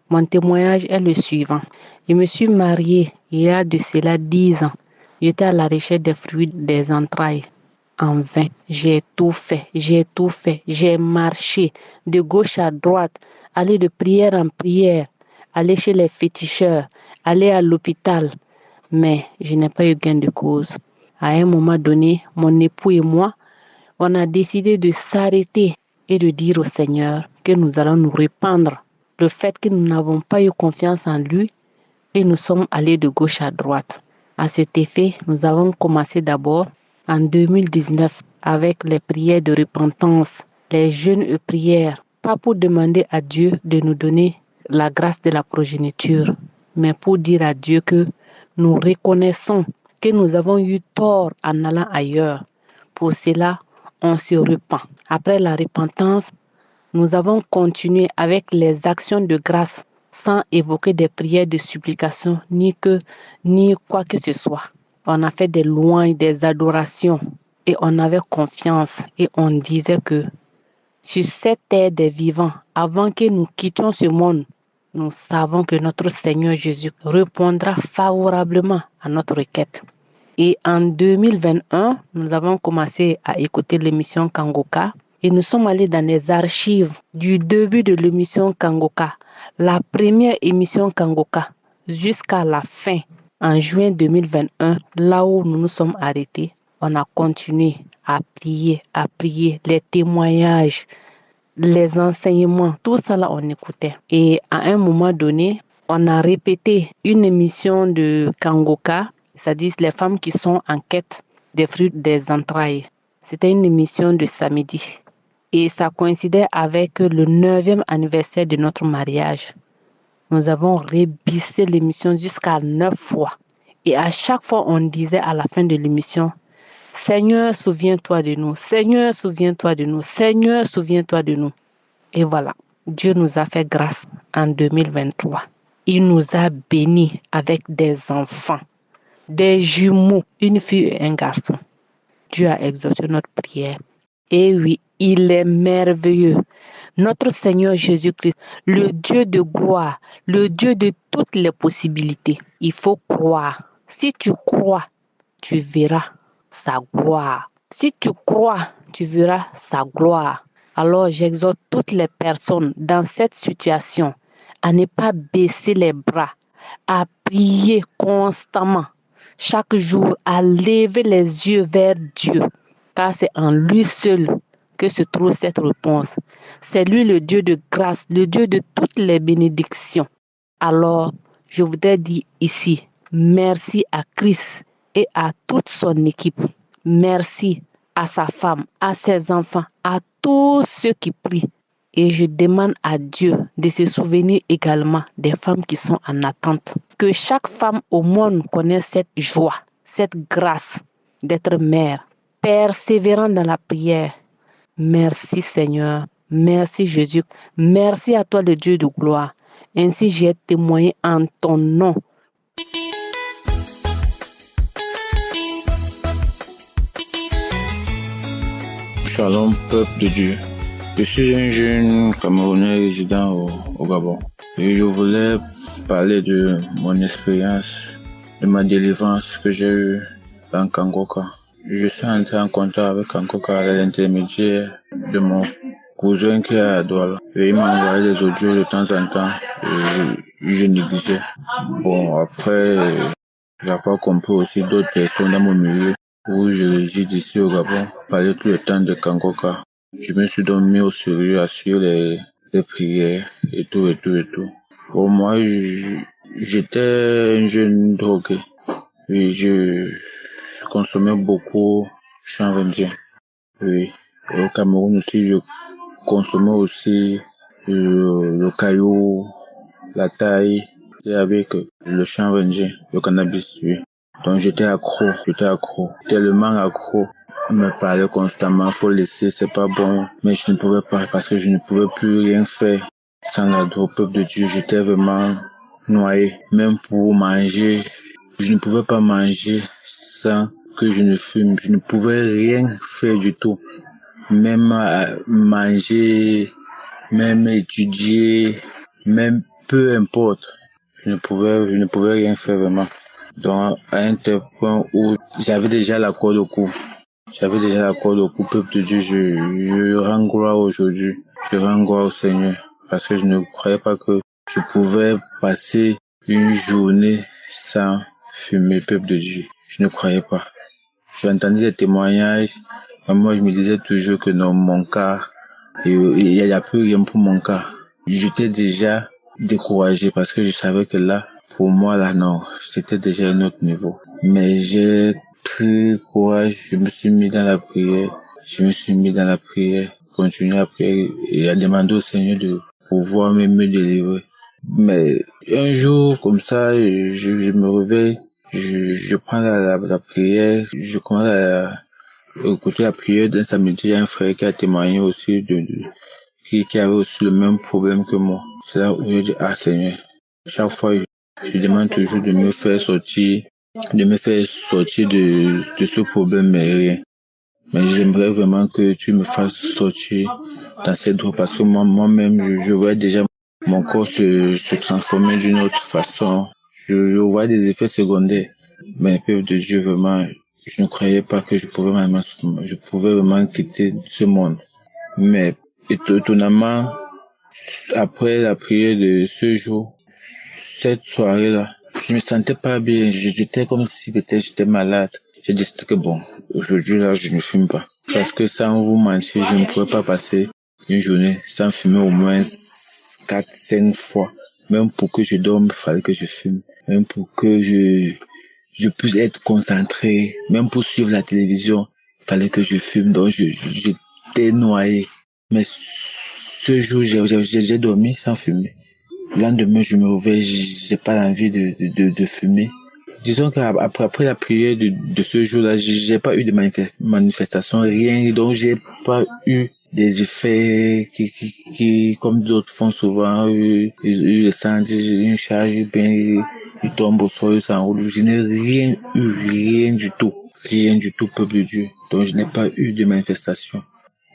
Mon témoignage est le suivant. Je me suis mariée il y a de cela 10 ans. J'étais à la recherche des fruits des entrailles. En vain, j'ai tout fait. J'ai marché de gauche à droite, aller de prière en prière, aller chez les féticheurs, aller à l'hôpital. Mais je n'ai pas eu gain de cause. À un moment donné, mon époux et moi, on a décidé de s'arrêter et de dire au Seigneur que nous allons nous répandre le fait que nous n'avons pas eu confiance en lui et nous sommes allés de gauche à droite. À cet effet, nous avons commencé d'abord en 2019 avec les prières de repentance, les jeûnes et prières, pas pour demander à Dieu de nous donner la grâce de la progéniture, mais pour dire à Dieu que nous reconnaissons que nous avons eu tort en allant ailleurs. Pour cela, on se repent. Après la repentance, nous avons continué avec les actions de grâce sans évoquer des prières de supplication ni quoi que ce soit. On a fait des louanges, des adorations et on avait confiance et on disait que sur cette terre des vivants, avant que nous quittions ce monde, nous savons que notre Seigneur Jésus répondra favorablement à notre requête. Et en 2021, nous avons commencé à écouter l'émission Kanguka et nous sommes allés dans les archives du début de l'émission Kanguka, la première émission Kanguka, jusqu'à la fin, en juin 2021, là où nous nous sommes arrêtés. On a continué à prier, les témoignages, les enseignements, tout ça là on écoutait. Et à un moment donné, on a répété une émission de Kanguka, c'est-à-dire les femmes qui sont en quête des fruits des entrailles. C'était une émission de samedi. Et ça coïncidait avec le 9e anniversaire de notre mariage. Nous avons rebissé l'émission jusqu'à 9 fois. Et à chaque fois, on disait à la fin de l'émission, Seigneur, souviens-toi de nous. Seigneur, souviens-toi de nous. Seigneur, souviens-toi de nous. Et voilà, Dieu nous a fait grâce en 2023. Il nous a bénis avec des enfants, des jumeaux, une fille et un garçon. Dieu a exaucé notre prière. Et oui, il est merveilleux. Notre Seigneur Jésus-Christ, le Dieu de gloire, le Dieu de toutes les possibilités. Il faut croire. Si tu crois, tu verras sa gloire. Si tu crois, tu verras sa gloire. Alors j'exhorte toutes les personnes dans cette situation à ne pas baisser les bras, à prier constamment, chaque jour, à lever les yeux vers Dieu, car c'est en lui seul que se trouve cette réponse. C'est lui le Dieu de grâce, le Dieu de toutes les bénédictions. Alors, je voudrais dire ici, merci à Christ et à toute son équipe. Merci à sa femme, à ses enfants, à tous ceux qui prient. Et je demande à Dieu de se souvenir également des femmes qui sont en attente. Que chaque femme au monde connaisse cette joie, cette grâce d'être mère, persévérant dans la prière. Merci Seigneur, merci Jésus, merci à toi le Dieu de gloire. Ainsi j'ai témoigné en ton nom. Shalom peuple de Dieu, Je suis un jeune Camerounais résident au Gabon. Et je voulais parler de mon expérience, de ma délivrance que j'ai eue dans Kangoka. Je suis entré en contact avec Kangoka à l'intermédiaire de mon cousin qui est à Douala. Et il m'a envoyé des audios de temps en temps et je négligeais. Bon, après, j'avais compris aussi d'autres personnes dans mon milieu où je réside ici au Gabon, parlaient tout le temps de Kangoka. Je me suis donc mis au sérieux à suivre les prières et tout. Pour moi, j'étais un jeune drogué. Et je consommais beaucoup chanvre indien. Oui. Et au Cameroun aussi, je consommais aussi le caillou, la taille, avec le chanvre indien, le cannabis, oui. Donc j'étais accro, tellement accro. On me parlait constamment, faut laisser, c'est pas bon. Mais je ne pouvais pas parce que je ne pouvais plus rien faire sans la drogue. Au peuple de Dieu, j'étais vraiment noyé. Même pour manger, je ne pouvais pas manger sans que je ne fume. Je ne pouvais rien faire du tout. Même manger, même étudier, même peu importe. Je ne pouvais rien faire vraiment. Donc, à un tel point où j'avais déjà la corde au cou. Peuple de Dieu, je rends gloire aujourd'hui. Je rends gloire au Seigneur. Parce que je ne croyais pas que je pouvais passer une journée sans fumer, peuple de Dieu. Je ne croyais pas. J'entendais des témoignages. Et moi, je me disais toujours que non, mon cas, il y a plus rien pour mon cas. J'étais déjà découragé parce que je savais que là, pour moi, là, non, c'était déjà un autre niveau. Mais j'ai pris courage, je me suis mis dans la prière, continuer à prier et à demander au Seigneur de pouvoir me délivrer. Mais un jour, comme ça, je me réveille, je prends la prière, je commence à écouter la prière d'un samedi. Il y a un frère qui a témoigné aussi qui avait aussi le même problème que moi. C'est là où je dis, ah Seigneur, chaque fois, je demande toujours de me faire sortir de ce problème, mais rien. Mais j'aimerais vraiment que tu me fasses sortir dans cette drogue parce que moi-même, je vois déjà mon corps se transformer d'une autre façon. Je vois des effets secondaires. Mais peuple de Dieu, vraiment, je ne croyais pas que je pouvais vraiment quitter ce monde. Mais étonnamment, après la prière de ce jour, cette soirée-là, je me sentais pas bien. J'étais comme si peut-être j'étais malade. J'ai décidé que bon, aujourd'hui là, je ne fume pas. Parce que sans vous mentir, je ne pouvais pas passer une journée sans fumer au moins 4-5 fois. Même pour que je dorme, il fallait que je fume. Même pour que je puisse être concentré. Même pour suivre la télévision, il fallait que je fume. Donc j'étais noyé. Mais ce jour, j'ai dormi sans fumer. Le lendemain, je me réveille, j'ai pas l'envie de fumer. Disons qu'après la prière de ce jour-là, j'ai pas eu de manifestation, rien. Donc j'ai pas eu des effets qui comme d'autres font souvent, ils sentent une charge, bien, ils tombent au sol, ils s'enroulent. Je n'ai rien du tout, peuple de Dieu. Donc je n'ai pas eu de manifestation.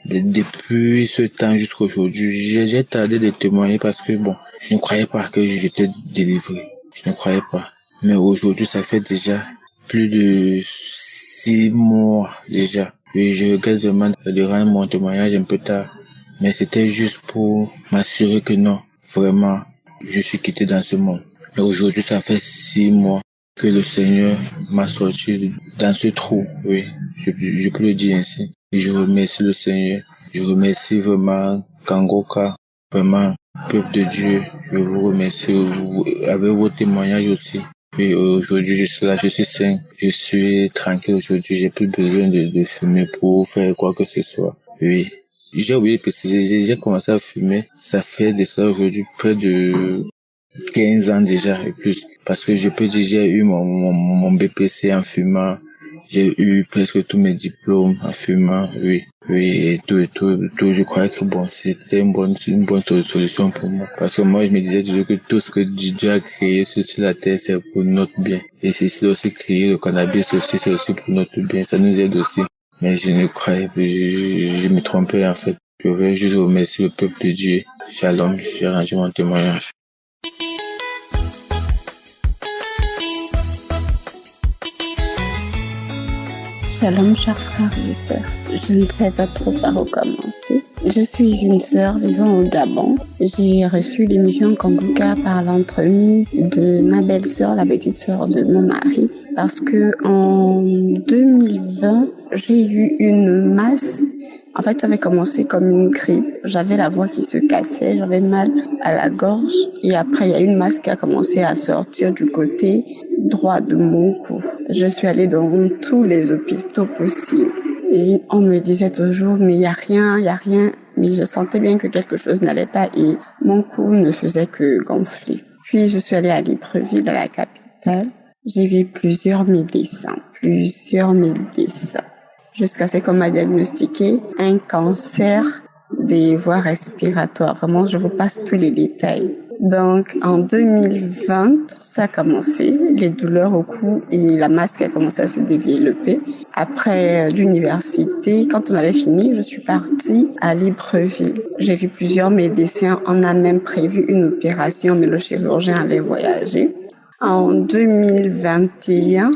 Depuis ce temps jusqu'aujourd'hui, j'ai tardé de témoigner parce que bon, je ne croyais pas que j'étais délivré. Je ne croyais pas. Mais aujourd'hui, ça fait déjà plus de 6 mois déjà. Et je regrette vraiment de rendre mon témoignage un peu tard. Mais c'était juste pour m'assurer que non, vraiment, je suis quitté dans ce monde. Et aujourd'hui, ça fait 6 mois que le Seigneur m'a sorti dans ce trou. Oui, je peux le dire ainsi. Et je remercie le Seigneur. Je remercie vraiment Kangoka. Vraiment, peuple de Dieu, je vous remercie avec vos témoignages aussi. Et aujourd'hui, je suis là, je suis sain, je suis tranquille aujourd'hui, j'ai plus besoin de fumer pour faire quoi que ce soit. Oui. J'ai oublié de préciser, j'ai commencé à fumer, ça fait de ça aujourd'hui près de 15 ans déjà et plus. Parce que je peux dire, j'ai eu mon BPC en fumant, j'ai eu presque tous mes diplômes en fumant, oui, et tout. Je croyais que bon, c'était une bonne solution pour moi. Parce que moi, je me disais toujours que tout ce que Dieu a créé sur la terre, c'est pour notre bien. Et c'est aussi créé le cannabis aussi, c'est aussi pour notre bien. Ça nous aide aussi. Mais je ne croyais plus, je me trompais en fait. Je voudrais juste remercier le peuple de Dieu. Shalom, j'ai rendu mon témoignage. Shalom, chers frères et sœurs. Je ne sais pas trop par où commencer. Je suis une sœur vivant au Gabon. J'ai reçu l'émission Kanguka par l'entremise de ma belle-sœur, la petite sœur de mon mari, parce que en 2020, j'ai eu une masse. En fait, ça avait commencé comme une grippe. J'avais la voix qui se cassait, j'avais mal à la gorge. Et après, il y a une masse qui a commencé à sortir du côté droit de mon cou. Je suis allée dans tous les hôpitaux possibles. Et on me disait toujours, mais il n'y a rien. Mais je sentais bien que quelque chose n'allait pas et mon cou ne faisait que gonfler. Puis, je suis allée à Libreville, à la capitale. J'ai vu plusieurs médecins. Jusqu'à ce qu'on m'a diagnostiqué un cancer des voies respiratoires. Vraiment, je vous passe tous les détails. Donc, en 2020, ça a commencé, les douleurs au cou et la masse qui a commencé à se développer. Après l'université, quand on avait fini, je suis partie à Libreville. J'ai vu plusieurs médecins, on a même prévu une opération, mais le chirurgien avait voyagé. En 2021,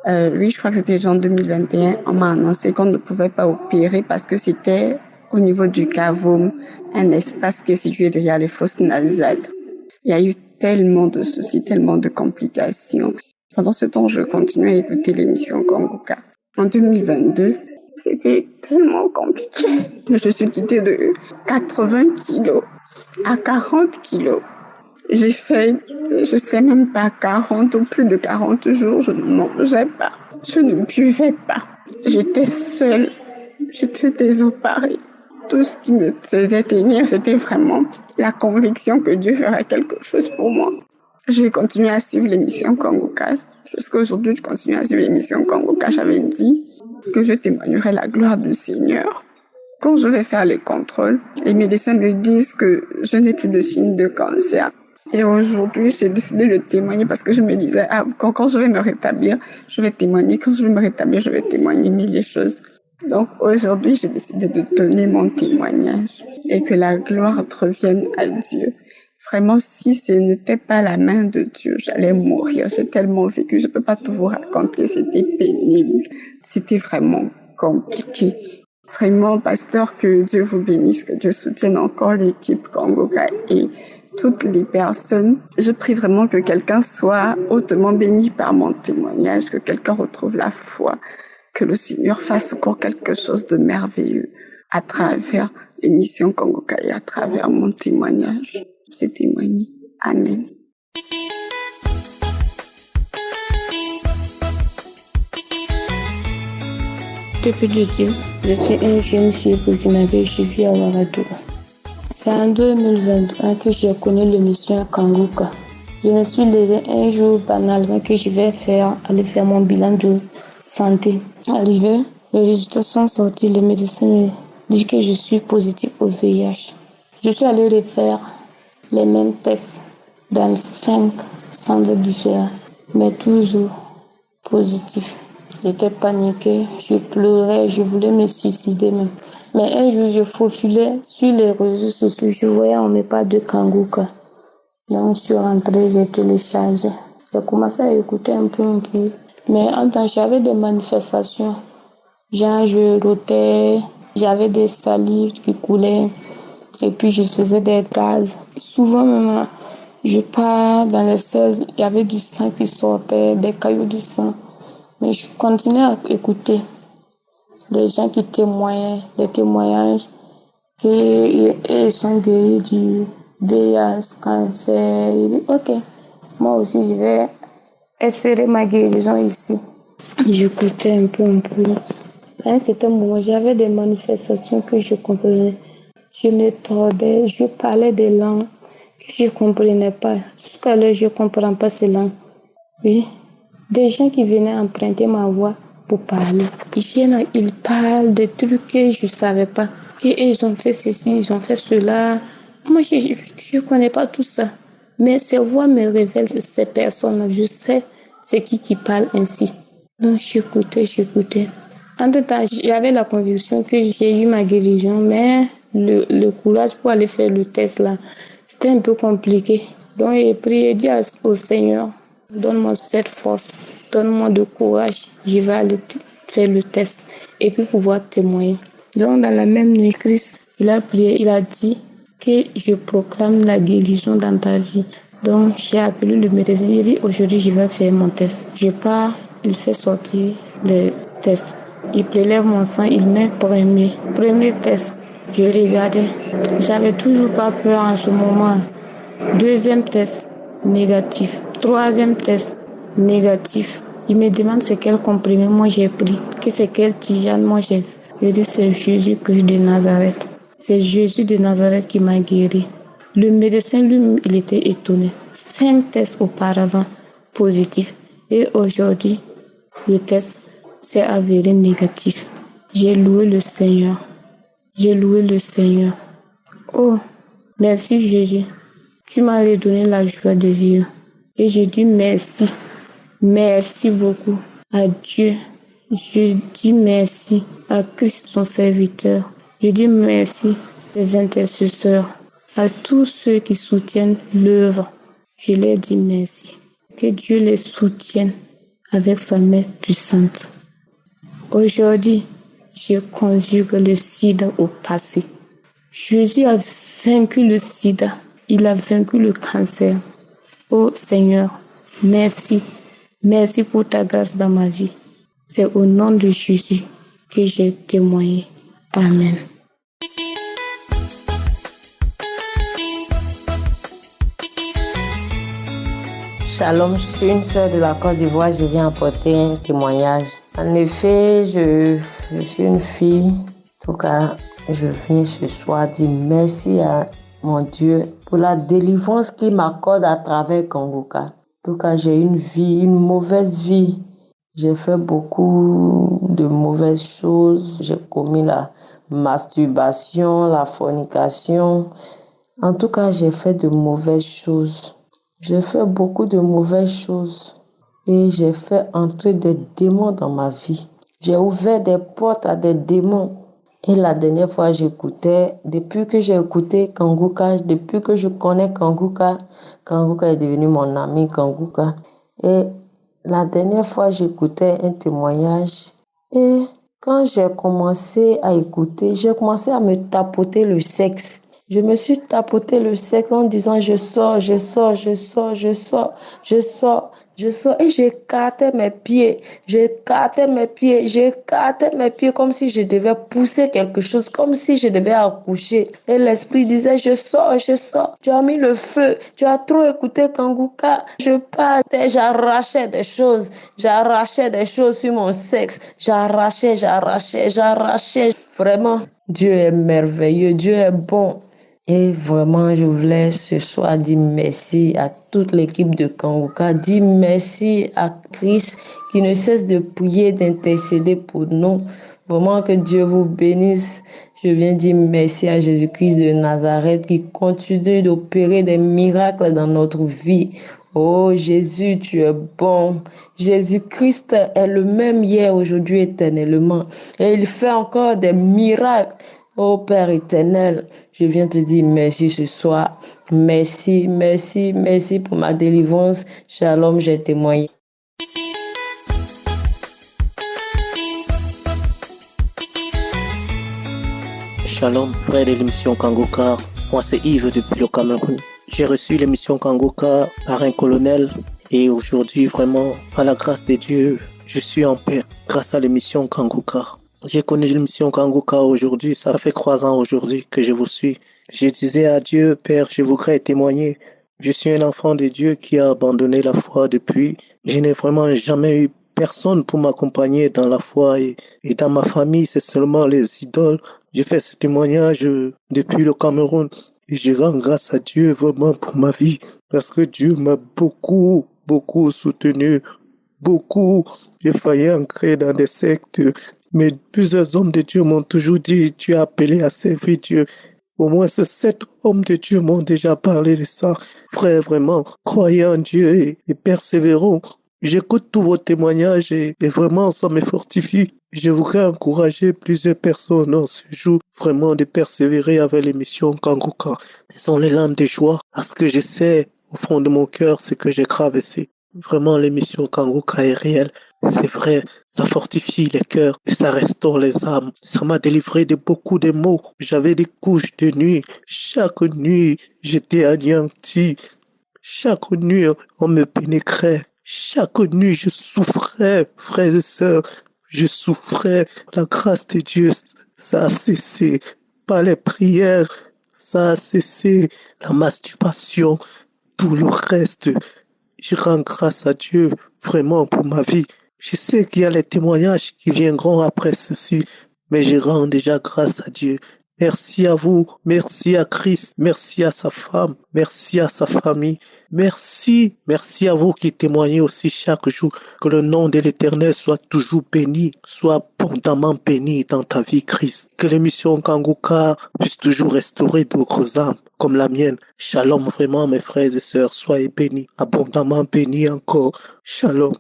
je crois que c'était en 2021, on m'a annoncé qu'on ne pouvait pas opérer parce que c'était au niveau du cavum, un espace qui est situé derrière les fosses nasales. Il y a eu tellement de soucis, tellement de complications. Pendant ce temps, je continuais à écouter l'émission Kanguka. En 2022, c'était tellement compliqué. Je suis quittée de 80 kilos à 40 kilos. J'ai fait, je sais même pas, 40 ou plus de 40 jours, je ne mangeais pas, je ne buvais pas. J'étais seule, j'étais désemparée. Tout ce qui me faisait tenir, c'était vraiment la conviction que Dieu ferait quelque chose pour moi. J'ai continué à suivre l'émission Kanguka. Jusqu'à aujourd'hui, je continue à suivre l'émission Kanguka. J'avais dit que je témoignerais la gloire du Seigneur. Quand je vais faire les contrôles, les médecins me disent que je n'ai plus de signes de cancer. Et aujourd'hui, j'ai décidé de témoigner parce que je me disais, quand je vais me rétablir, je vais témoigner. Quand je vais me rétablir, je vais témoigner mille les choses. Donc aujourd'hui, j'ai décidé de donner mon témoignage et que la gloire revienne à Dieu. Vraiment, si ce n'était pas la main de Dieu, j'allais mourir. J'ai tellement vécu, je peux pas tout vous raconter, c'était pénible. C'était vraiment compliqué. Vraiment, pasteur, que Dieu vous bénisse, que Dieu soutienne encore l'équipe Kanguka et toutes les personnes. Je prie vraiment que quelqu'un soit hautement béni par mon témoignage, que quelqu'un retrouve la foi, que le Seigneur fasse encore quelque chose de merveilleux à travers l'émission Kanguka et à travers mon témoignage. J'ai témoigné. Amen. Peuple de Dieu, je suis une jeune fille burkinabé, je vis à Ouagadougou. C'est en 2021 que j'ai connu l'émission Kanguka. Je me suis levée un jour banalement que je vais aller faire mon bilan de santé. Arrivé, les résultats sont sortis, les médecins me disent que je suis positive au VIH. Je suis allée refaire les mêmes tests dans 5 centres différents, mais toujours positif. J'étais paniquée, je pleurais, je voulais me suicider même. Mais un jour, je faufilais sur les réseaux sociaux, je voyais on me parle de Kanguka. Donc, je suis rentrée, j'ai téléchargé. J'ai commencé à écouter un peu. Mais en temps, j'avais des manifestations. Genre, je rotais, j'avais des salives qui coulaient. Et puis, je faisais des gaz. Souvent, même, je pars dans les selles, il y avait du sang qui sortait, des cailloux de sang. Mais je continuais à écouter des gens qui témoignaient, des témoignages qu'ils sont guéris du VIH, cancer. Ok, moi aussi, je vais espérer ma guérison ici. J'écoutais un peu. À un certain moment, j'avais des manifestations que je comprenais. Je me tordais, je parlais des langues que je ne comprenais pas. Jusqu'à l'heure, je ne comprends pas ces langues. Oui, des gens qui venaient emprunter ma voix pour parler. Ils parlent des trucs que je ne savais pas. Ils ont fait ceci, ils ont fait cela. Moi, je ne connais pas tout ça. Mais ces voix me révèlent que ces personnes, je sais c'est qui parle ainsi. Donc, j'écoutais. Entre-temps, j'avais la conviction que j'ai eu ma guérison, mais le courage pour aller faire le test là. C'était un peu compliqué. Donc j'ai prié, dit au Seigneur, donne-moi cette force, donne-moi de courage. Je vais aller faire le test et puis pouvoir témoigner. Donc dans la même nuit, Christ, il a prié, il a dit que je proclame la guérison dans ta vie. Donc j'ai appelé le médecin, il dit aujourd'hui je vais faire mon test. Je pars, il fait sortir le test. Il prélève mon sang, il met premier test. Je regardais, j'avais toujours pas peur en ce moment. Deuxième test, négatif. Troisième test, négatif. Il me demande c'est quel comprimé moi j'ai pris, que c'est quelle tisane moi j'ai fait. Je dis c'est Jésus-Christ de Nazareth. C'est Jésus de Nazareth qui m'a guéri. Le médecin lui, il était étonné. 5 tests auparavant positifs et aujourd'hui le test s'est avéré négatif. J'ai loué le Seigneur. J'ai loué le Seigneur. Oh, merci Jésus. Tu m'as redonné la joie de vivre. Et je dis merci. Merci beaucoup à Dieu. Je dis merci à Christ son serviteur. Je dis merci aux intercesseurs, à tous ceux qui soutiennent l'œuvre. Je leur dis merci. Que Dieu les soutienne avec sa main puissante. Aujourd'hui, je conjugue le sida au passé. Jésus a vaincu le sida. Il a vaincu le cancer. Oh Seigneur, merci. Merci pour ta grâce dans ma vie. C'est au nom de Jésus que j'ai témoigné. Amen. Shalom, je suis une sœur de la Côte d'Ivoire. Je viens apporter un témoignage. En effet, je suis une fille. En tout cas, je viens ce soir dire merci à mon Dieu pour la délivrance qu'il m'accorde à travers Kanguka. En tout cas, j'ai une mauvaise vie. J'ai fait beaucoup de mauvaises choses. J'ai commis la masturbation, la fornication. En tout cas, j'ai fait de mauvaises choses. J'ai fait beaucoup de mauvaises choses. Et j'ai fait entrer des démons dans ma vie. J'ai ouvert des portes à des démons. Et la dernière fois, j'écoutais, depuis que j'ai écouté Kanguka, depuis que je connais Kanguka, Kanguka est devenu mon ami Kanguka. Et la dernière fois, j'écoutais un témoignage. Et quand j'ai commencé à écouter, j'ai commencé à me tapoter le sexe. Je me suis tapoté le sexe en disant je sors. Et j'écartais mes pieds comme si je devais pousser quelque chose, comme si je devais accoucher. Et l'esprit disait je sors. Tu as mis le feu, tu as trop écouté Kanguka. Je partais, j'arrachais des choses sur mon sexe. J'arrachais. Vraiment, Dieu est merveilleux, Dieu est bon. Et vraiment, je voulais ce soir dire merci à toute l'équipe de Kanguka, dire merci à Christ qui ne cesse de prier, d'intercéder pour nous. Vraiment que Dieu vous bénisse. Je viens dire merci à Jésus-Christ de Nazareth qui continue d'opérer des miracles dans notre vie. Oh Jésus, tu es bon. Jésus-Christ est le même hier, aujourd'hui, éternellement. Et il fait encore des miracles. Oh Père éternel, je viens te dire merci ce soir. Merci pour ma délivrance. Shalom, j'ai témoigné. Shalom, frère de l'émission Kanguka. Moi, c'est Yves depuis le Cameroun. J'ai reçu l'émission Kanguka par un colonel et aujourd'hui, vraiment, par la grâce de Dieu, je suis en paix grâce à l'émission Kanguka. J'ai connu l'émission Kanguka aujourd'hui, ça fait 3 ans aujourd'hui que je vous suis. Je disais à Dieu, Père, je voudrais témoigner. Je suis un enfant de Dieu qui a abandonné la foi depuis. Je n'ai vraiment jamais eu personne pour m'accompagner dans la foi et dans ma famille, c'est seulement les idoles. Je fais ce témoignage depuis le Cameroun et je rends grâce à Dieu vraiment pour ma vie parce que Dieu m'a beaucoup soutenu, beaucoup. J'ai failli entrer dans des sectes, mais plusieurs hommes de Dieu m'ont toujours dit, tu es appelé à servir Dieu. Au moins, 7 hommes de Dieu m'ont déjà parlé de ça. Frère, vraiment, croyez en Dieu et persévérons. J'écoute tous vos témoignages et vraiment ça me fortifie. Je voudrais encourager plusieurs personnes en ce jour vraiment de persévérer avec l'émission Kanguka. Ce sont les larmes de joie parce que je sais au fond de mon cœur ce que j'ai traversé. Vraiment l'émission Kanguka est réelle. C'est vrai, ça fortifie les cœurs et ça restaure les âmes. Ça m'a délivré de beaucoup de maux. J'avais des couches de nuit. Chaque nuit, j'étais anéanti. Chaque nuit, on me pénétrait. Chaque nuit, je souffrais, frères et sœurs. Je souffrais. La grâce de Dieu, ça a cessé. Par les prières, ça a cessé. La masturbation, tout le reste. Je rends grâce à Dieu vraiment pour ma vie. Je sais qu'il y a les témoignages qui viendront après ceci, mais je rends déjà grâce à Dieu. Merci à vous, merci à Christ, merci à sa femme, merci à sa famille. Merci à vous qui témoignez aussi chaque jour. Que le nom de l'Éternel soit toujours béni, soit abondamment béni dans ta vie, Christ. Que l'émission Kanguka puisse toujours restaurer d'autres âmes comme la mienne. Shalom vraiment mes frères et sœurs, soyez bénis, abondamment bénis encore. Shalom.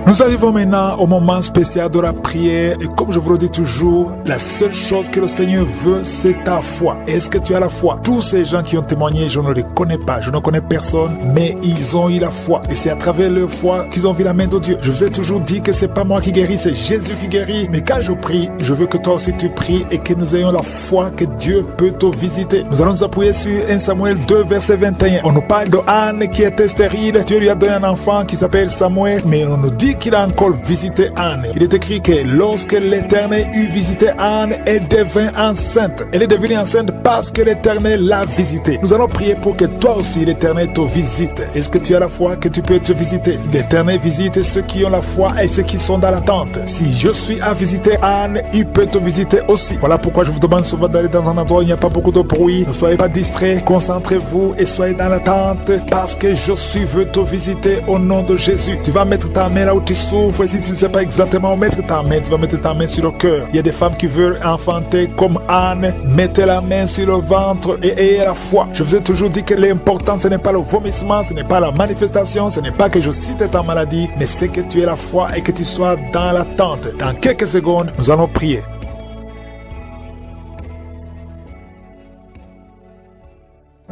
Nous arrivons maintenant au moment spécial de la prière et comme je vous le dis toujours, la seule chose que le Seigneur veut, c'est ta foi. Est-ce que tu as la foi? Tous ces gens qui ont témoigné, je ne les connais pas, je ne connais personne, mais ils ont eu la foi et c'est à travers leur foi qu'ils ont vu la main de Dieu. Je vous ai toujours dit que c'est pas moi qui guéris, c'est Jésus qui guérit. Mais quand je prie, je veux que toi aussi tu pries et que nous ayons la foi que Dieu peut te visiter. Nous allons nous appuyer sur 1 Samuel 2 verset 21. On nous parle de Anne qui était stérile. Dieu lui a donné un enfant qui s'appelle Samuel, mais on nous dit qu'il a encore visité Anne. Il est écrit que lorsque l'Éternel eut visité Anne, elle devint enceinte. Elle est devenue enceinte parce que l'Éternel l'a visitée. Nous allons prier pour que toi aussi l'Éternel te visite. Est-ce que tu as la foi que tu peux te visiter? L'Éternel visite ceux qui ont la foi et ceux qui sont dans l'attente. Si je suis à visiter Anne, il peut te visiter aussi. Voilà pourquoi je vous demande souvent d'aller dans un endroit où il n'y a pas beaucoup de bruit. Ne soyez pas distraits, concentrez-vous et soyez dans l'attente parce que je suis veux te visiter au nom de Jésus. Tu vas mettre ta main là où tu souffres. Si tu ne sais pas exactement où mettre ta main, tu vas mettre ta main sur le cœur. Il y a des femmes qui veulent enfanter comme Anne. Mettez la main sur le ventre et ayez la foi. Je vous ai toujours dit que l'important, ce n'est pas le vomissement, ce n'est pas la manifestation, ce n'est pas que je cite ta maladie, mais c'est que tu aies la foi et que tu sois dans l'attente. Dans quelques secondes, nous allons prier.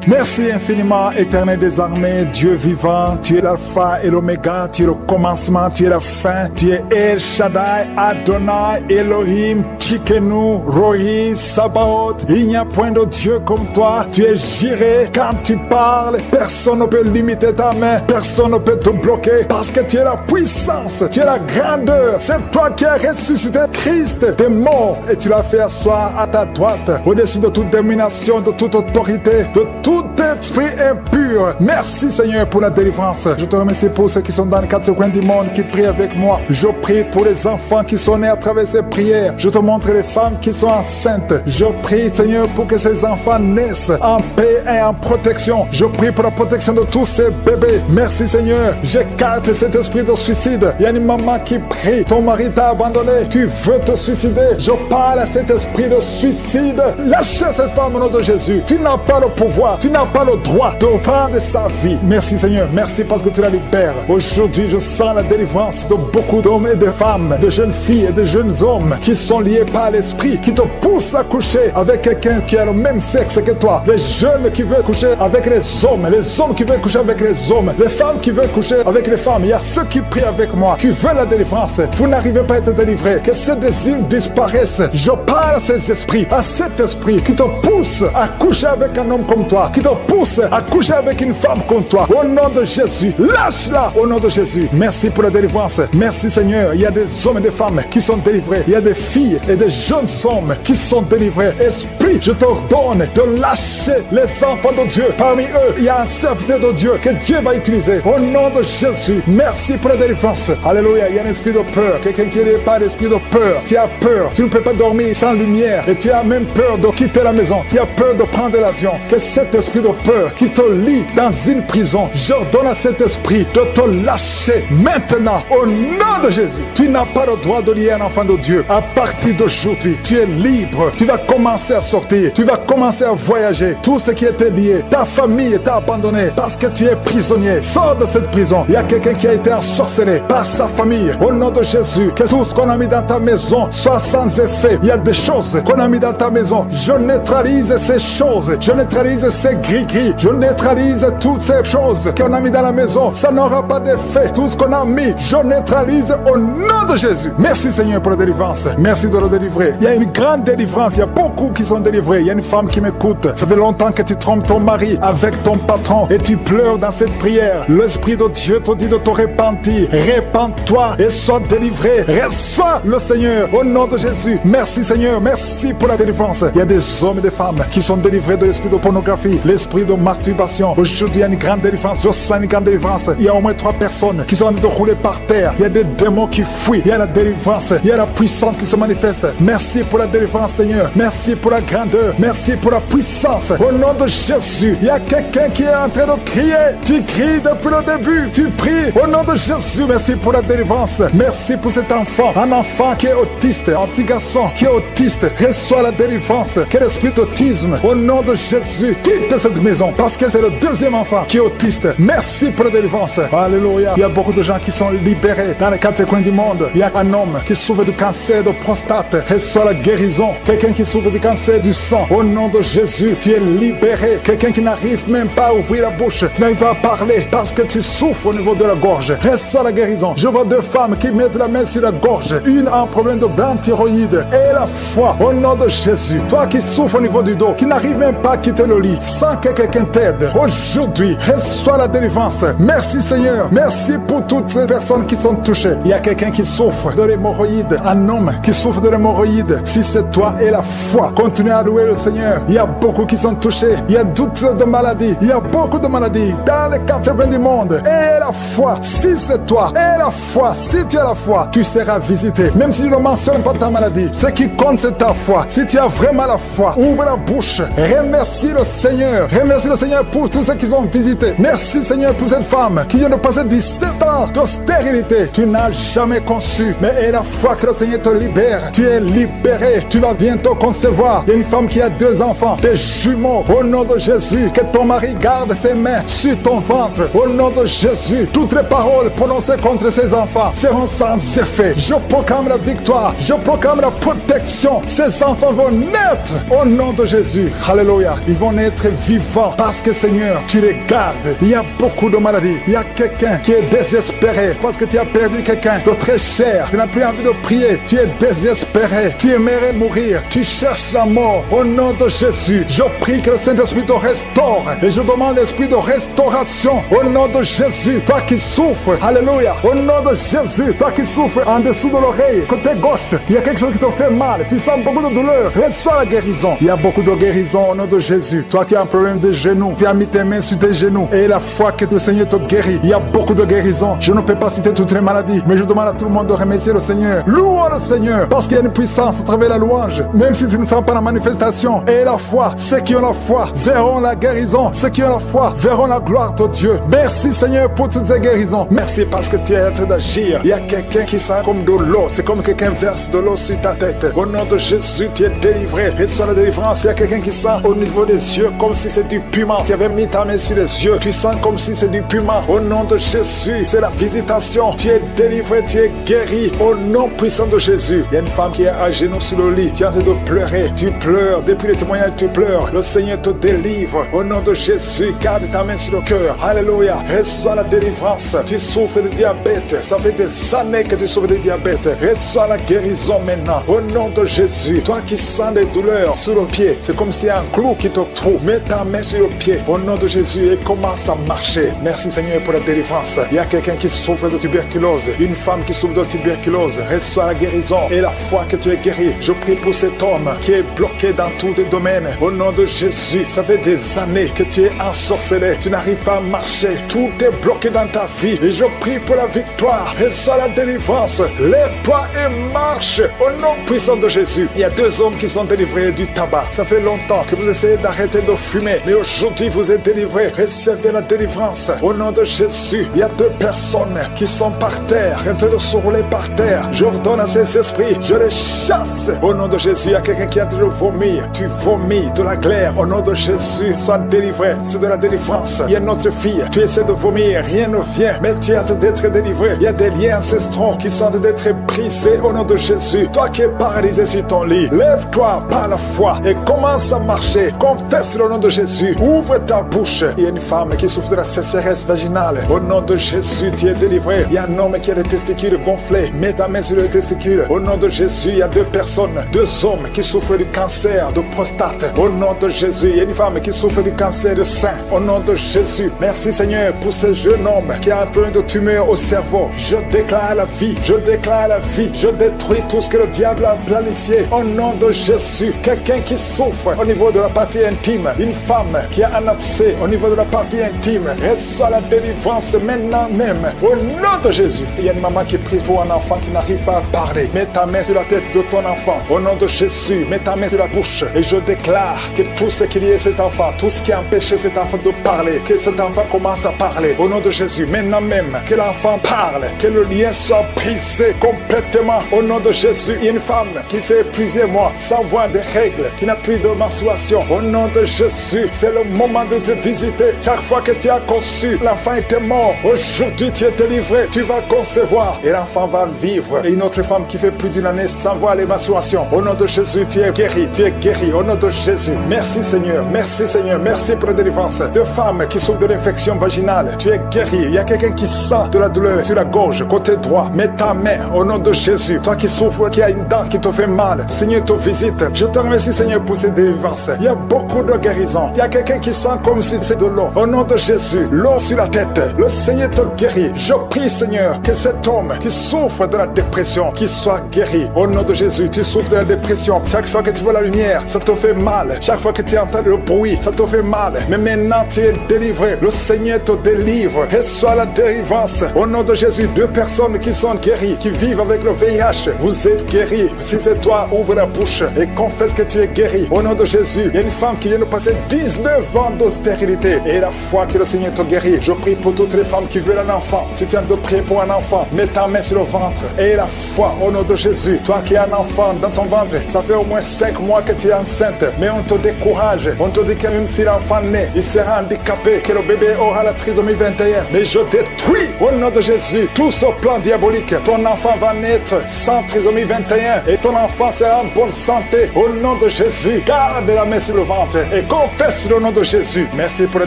Merci infiniment, Éternel des armées, Dieu vivant. Tu es l'alpha et l'oméga, tu es le commencement, tu es la fin. Tu es El Shaddai, Adonai, Elohim, Tsidkenu, Rohi, Sabaoth. Il n'y a point de Dieu comme toi. Tu es Jireh. Quand tu parles, personne ne peut limiter ta main. Personne ne peut te bloquer parce que tu es la puissance, tu es la grandeur. C'est toi qui as ressuscité Christ des morts et tu l'as fait asseoir à ta droite au-dessus de toute domination, de toute autorité, de tout esprit impur. Merci Seigneur pour la délivrance. Je te remercie pour ceux qui sont dans les quatre coins du monde qui prient avec moi. Je prie pour les enfants qui sont nés à travers ces prières. Je te montre les femmes qui sont enceintes. Je prie Seigneur pour que ces enfants naissent en paix et en protection. Je prie pour la protection de tous ces bébés. Merci Seigneur. J'écarte cet esprit de suicide. Il y a une maman qui prie. Ton mari t'a abandonné. Tu veux te suicider. Je parle à cet esprit de suicide. Lâchez cette femme au nom de Jésus. Tu n'as pas le pouvoir. Tu n'as pas le droit de prendre sa vie. Merci Seigneur, merci parce que tu la libères. Aujourd'hui, je sens la délivrance de beaucoup d'hommes et de femmes, de jeunes filles et de jeunes hommes qui sont liés par l'esprit, qui te poussent à coucher avec quelqu'un qui a le même sexe que toi. Les jeunes qui veulent coucher avec les hommes qui veulent coucher avec les hommes, les femmes qui veulent coucher avec les femmes. Il y a ceux qui prient avec moi, qui veulent la délivrance. Vous n'arrivez pas à être délivrés. Que ces désirs disparaissent. Je parle à ces esprits, à cet esprit qui te pousse à coucher avec un homme comme toi, qui te pousse à coucher avec une femme comme toi. Au nom de Jésus, lâche-la au nom de Jésus. Merci pour la délivrance. Merci Seigneur. Il y a des hommes et des femmes qui sont délivrés. Il y a des filles et des jeunes hommes qui sont délivrés. Esprit, je t'ordonne de lâcher les enfants de Dieu. Parmi eux, il y a un serviteur de Dieu que Dieu va utiliser. Au nom de Jésus, merci pour la délivrance. Alléluia. Il y a un esprit de peur. Quelqu'un qui n'est pas d'esprit de peur. Tu as peur. Tu ne peux pas dormir sans lumière. Et tu as même peur de quitter la maison. Tu as peur de prendre l'avion. Que cet esprit de peur qui te lie dans une prison, j'ordonne à cet esprit de te lâcher maintenant au nom de Jésus. Tu n'as pas le droit de lier un enfant de Dieu. À partir d'aujourd'hui, tu es libre. Tu vas commencer à sortir. Tu vas commencer à voyager. Tout ce qui était lié, ta famille t'a abandonné parce que tu es prisonnier. Sors de cette prison. Il y a quelqu'un qui a été ensorcelé par sa famille. Au nom de Jésus, que tout ce qu'on a mis dans ta maison soit sans effet. Il y a des choses qu'on a mis dans ta maison. Je neutralise ces choses. Je neutralise ces gris-gris. Je neutralise toutes ces choses qu'on a mis dans la maison. Ça n'aura pas d'effet. Tout ce qu'on a mis, je neutralise au nom de Jésus. Merci Seigneur pour la délivrance. Merci de le délivrer. Il y a une grande délivrance. Il y a beaucoup qui sont délivrés. Il y a une femme qui m'écoute. Ça fait longtemps que tu trompes ton mari avec ton patron et tu pleures dans cette prière. L'Esprit de Dieu te dit de te repentir. Répands-toi et sois délivré. Reçois le Seigneur au nom de Jésus. Merci Seigneur. Merci pour la délivrance. Il y a des hommes et des femmes qui sont délivrés de l'esprit de pornographie, l'esprit de masturbation. Aujourd'hui, il y a une grande délivrance. Je sens une grande délivrance. Il y a au moins 3 personnes qui sont en train de rouler par terre. Il y a des démons qui fuient. Il y a la délivrance. Il y a la puissance qui se manifeste. Merci pour la délivrance, Seigneur. Merci pour la grandeur. Merci pour la puissance. Au nom de Jésus, il y a quelqu'un qui est en train de crier. Tu cries depuis le début. Tu pries. Au nom de Jésus, merci pour la délivrance. Merci pour cet enfant. Un enfant qui est autiste. Un petit garçon qui est autiste. Reçois la délivrance. Quel esprit d'autisme. Au nom de Jésus, quitte cette maison parce que c'est le deuxième enfant qui est autiste. Merci pour la délivrance. Alléluia. Il y a beaucoup de gens qui sont libérés dans les 4 coins du monde. Il y a un homme qui souffre du cancer de prostate. Reçois la guérison. Quelqu'un qui souffre du cancer du sang. Au nom de Jésus, tu es libéré. Quelqu'un qui n'arrive même pas à ouvrir la bouche. Tu n'arrives pas à parler parce que tu souffres au niveau de la gorge. Reçois la guérison. Je vois 2 femmes qui mettent la main sur la gorge. Une a un problème de glande thyroïde et la foi. Au nom de Jésus. Toi qui souffres au niveau du dos, qui n'arrive même pas à quitter le lit, sans que quelqu'un t'aide. Aujourd'hui, reçois la délivrance. Merci Seigneur. Merci pour toutes ces personnes qui sont touchées. Il y a quelqu'un qui souffre de l'hémorroïde. Un homme qui souffre de l'hémorroïde. Si c'est toi et la foi, continue à louer le Seigneur. Il y a beaucoup qui sont touchés. Il y a toutes sortes de maladies. Il y a beaucoup de maladies dans les 4 coins du monde. Et la foi, si c'est toi et la foi, si tu as la foi, tu seras visité. Même si je ne mentionne pas ta maladie, ce qui compte c'est ta foi. Si tu as vraiment la foi, ouvre la bouche. Remercie le Seigneur. Remercie le Seigneur pour tous ceux qui sont visités. Merci Seigneur pour cette femme qui vient de passer 17 ans de stérilité. Tu n'as jamais conçu, mais et la foi que le Seigneur te libère. Tu es libéré. Tu vas bientôt concevoir. Il y a une femme qui a 2 enfants, des jumeaux. Au nom de Jésus, que ton mari garde ses mains sur ton ventre. Au nom de Jésus, toutes les paroles prononcées contre ces enfants seront sans effet. Je proclame la victoire. Je proclame la protection. Ces enfants vont naître au nom de Jésus. Alléluia. Ils vont naître vivants parce que Seigneur, tu les gardes. Il y a beaucoup de maladies. Il y a quelqu'un qui est désespéré parce que tu as perdu quelqu'un de très cher. Tu n'as plus envie de prier. Tu es désespéré. Tu aimerais mourir. Tu cherches la mort. Au nom de Jésus, je prie que le Saint-Esprit te restaure. Et je demande l'esprit de restauration. Au nom de Jésus, toi qui souffres. Alléluia. Au nom de Jésus, toi qui souffres en dessous de l'oreille, côté gauche, il y a quelque chose qui te fait mal. Tu sens beaucoup de douleur. Reçois la guérison. Il y a beaucoup de guérison au nom de Jésus. Toi qui as un problème de genoux, tu as mis tes mains sur tes genoux. Et la foi que le Seigneur te guérit. Il y a beaucoup de guérison. Je ne peux pas citer toutes les maladies, mais je demande à tout le monde de remercier le Seigneur. Louons le Seigneur, parce qu'il y a une puissance à travers la louange. Même si tu ne sens pas la manifestation. Et la foi, ceux qui ont la foi verront la guérison. Ceux qui ont la foi verront la gloire de Dieu. Merci Seigneur pour toutes ces guérisons. Merci parce que tu es en train d'agir. Il y a quelqu'un qui sent comme de l'eau. C'est comme quelqu'un verse de l'eau sur ta tête. Au nom de Jésus, tu es délivré. Et sur la délivrance, il y a quelqu'un qui sent au niveau des yeux comme si c'est du piment. Tu avais mis ta main sur les yeux. Tu sens comme si c'est du piment. Au nom de Jésus, c'est la visitation. Tu es délivré, tu es guéri. Au nom puissant de Jésus. Il y a une femme qui est à genoux sur le lit. Tu es en train de pleurer. Tu pleures. Depuis le témoignage, tu pleures. Le Seigneur te délivre. Au nom de Jésus, garde ta main sur le cœur. Alléluia. Reçois la délivrance. Tu souffres de diabète. Ça fait des années que tu souffres de diabète. Reçois la guérison maintenant. Au nom de Jésus. Toi qui sens des douleurs sur le pied, c'est comme s'il y a un clou qui te trouve. Mets ta main sur le pied. Au nom de Jésus et commence à marcher. Merci Seigneur pour la délivrance. Il y a quelqu'un qui souffre de tuberculose. Une femme qui souffre de tuberculose. Reçois la guérison et la foi que tu es guéri. Je prie pour cet homme qui est bloqué dans tous les domaines. Au nom de Jésus. Ça fait des années que tu es ensorcelé. Tu n'arrives pas à marcher. Tout est bloqué dans ta vie. Et je prie pour la victoire. Reçois la délivrance. Lève-toi et marche. Au nom puissant de Jésus. Il y a 2 hommes qui sont délivrés du tabac. Ça fait longtemps que vous essayez d'arrêter de opprimé, mais aujourd'hui vous êtes délivré. Recevez la délivrance au nom de Jésus. Il y a 2 personnes qui sont par terre, en train de se rouler par terre. J'ordonne à ces esprits, je les chasse au nom de Jésus. Il y a quelqu'un qui est en train de vomir. Tu vomis de la glaire au nom de Jésus. Sois délivré, c'est de la délivrance. Il y a notre fille, tu essaies de vomir, rien ne vient, mais tu es en train d'être délivré. Il y a des liens ancestraux qui sont en train d'être brisés au nom de Jésus. Toi qui es paralysé sur ton lit, lève-toi par la foi et commence à marcher. Confesse le nom de Jésus. Ouvre ta bouche. Il y a une femme qui souffre de la sécheresse vaginale. Au nom de Jésus, tu es délivré. Il y a un homme qui a les testicules gonflés. Mets ta main sur les testicules. Au nom de Jésus, il y a 2 personnes, 2 hommes qui souffrent du cancer de prostate. Au nom de Jésus, il y a une femme qui souffre du cancer de sein. Au nom de Jésus, merci Seigneur pour ce jeune homme qui a un problème de tumeur au cerveau. Je déclare la vie. Je déclare la vie. Je détruis tout ce que le diable a planifié. Au nom de Jésus, quelqu'un qui souffre au niveau de la partie intime, une femme qui a un abcès au niveau de la partie intime, reçoit la délivrance maintenant même au nom de Jésus. Il y a une maman qui prie pour un enfant qui n'arrive pas à parler. Mets ta main sur la tête de ton enfant au nom de Jésus. Mets ta main sur la bouche et je déclare que tout ce qu'il y a cet enfant, tout ce qui a empêché cet enfant de parler, que cet enfant commence à parler au nom de Jésus. Maintenant même que l'enfant parle, que le lien soit brisé complètement au nom de Jésus. Il y a une femme qui fait plusieurs mois sans voir des règles, qui n'a plus de menstruation. Au nom de Jésus, c'est le moment de te visiter. Chaque fois que tu as conçu, l'enfant était mort. Aujourd'hui, tu es délivré. Tu vas concevoir et l'enfant va vivre. Et une autre femme qui fait plus d'une année sans voir les menstruations. Au nom de Jésus, tu es guéri. Tu es guéri. Au nom de Jésus. Merci Seigneur. Merci Seigneur. Merci pour la délivrance. 2 femmes qui souffrent de l'infection vaginale. Tu es guéri. Il y a quelqu'un qui sent de la douleur sur la gorge, côté droit. Mets ta main au nom de Jésus. Toi qui souffres, qui a une dent qui te fait mal. Seigneur te visite. Je te remercie Seigneur pour cette délivrance. Il y a beaucoup de guérison. Il y a quelqu'un qui sent comme si c'est de l'eau. Au nom de Jésus, l'eau sur la tête. Le Seigneur te guérit. Je prie Seigneur que cet homme qui souffre de la dépression, qu'il soit guéri. Au nom de Jésus, tu souffres de la dépression. Chaque fois que tu vois la lumière, ça te fait mal. Chaque fois que tu entends le bruit, ça te fait mal. Mais maintenant tu es délivré. Le Seigneur te délivre. Reçois la délivrance. Au nom de Jésus, 2 personnes qui sont guéries, qui vivent avec le VIH. Vous êtes guéris. Si c'est toi, ouvre la bouche et confesse que tu es guéri. Au nom de Jésus, il y a une femme qui vient de passer 19 ans de stérilité. Et la foi que le Seigneur te guérit. Je prie pour toutes les femmes qui veulent un enfant. Si tu as de prier pour un enfant, mets ta main sur le ventre. Et la foi au nom de Jésus. Toi qui as un enfant dans ton ventre, ça fait au moins 5 mois que tu es enceinte. Mais on te décourage. On te dit que même si l'enfant naît, il sera handicapé, que le bébé aura la trisomie 21. Mais je détruis au nom de Jésus tout ce plan diabolique. Ton enfant va naître sans trisomie 21 et ton enfant sera en bonne santé. Au nom de Jésus, garde la main sur le ventre et confesse le nom de Jésus. Merci pour la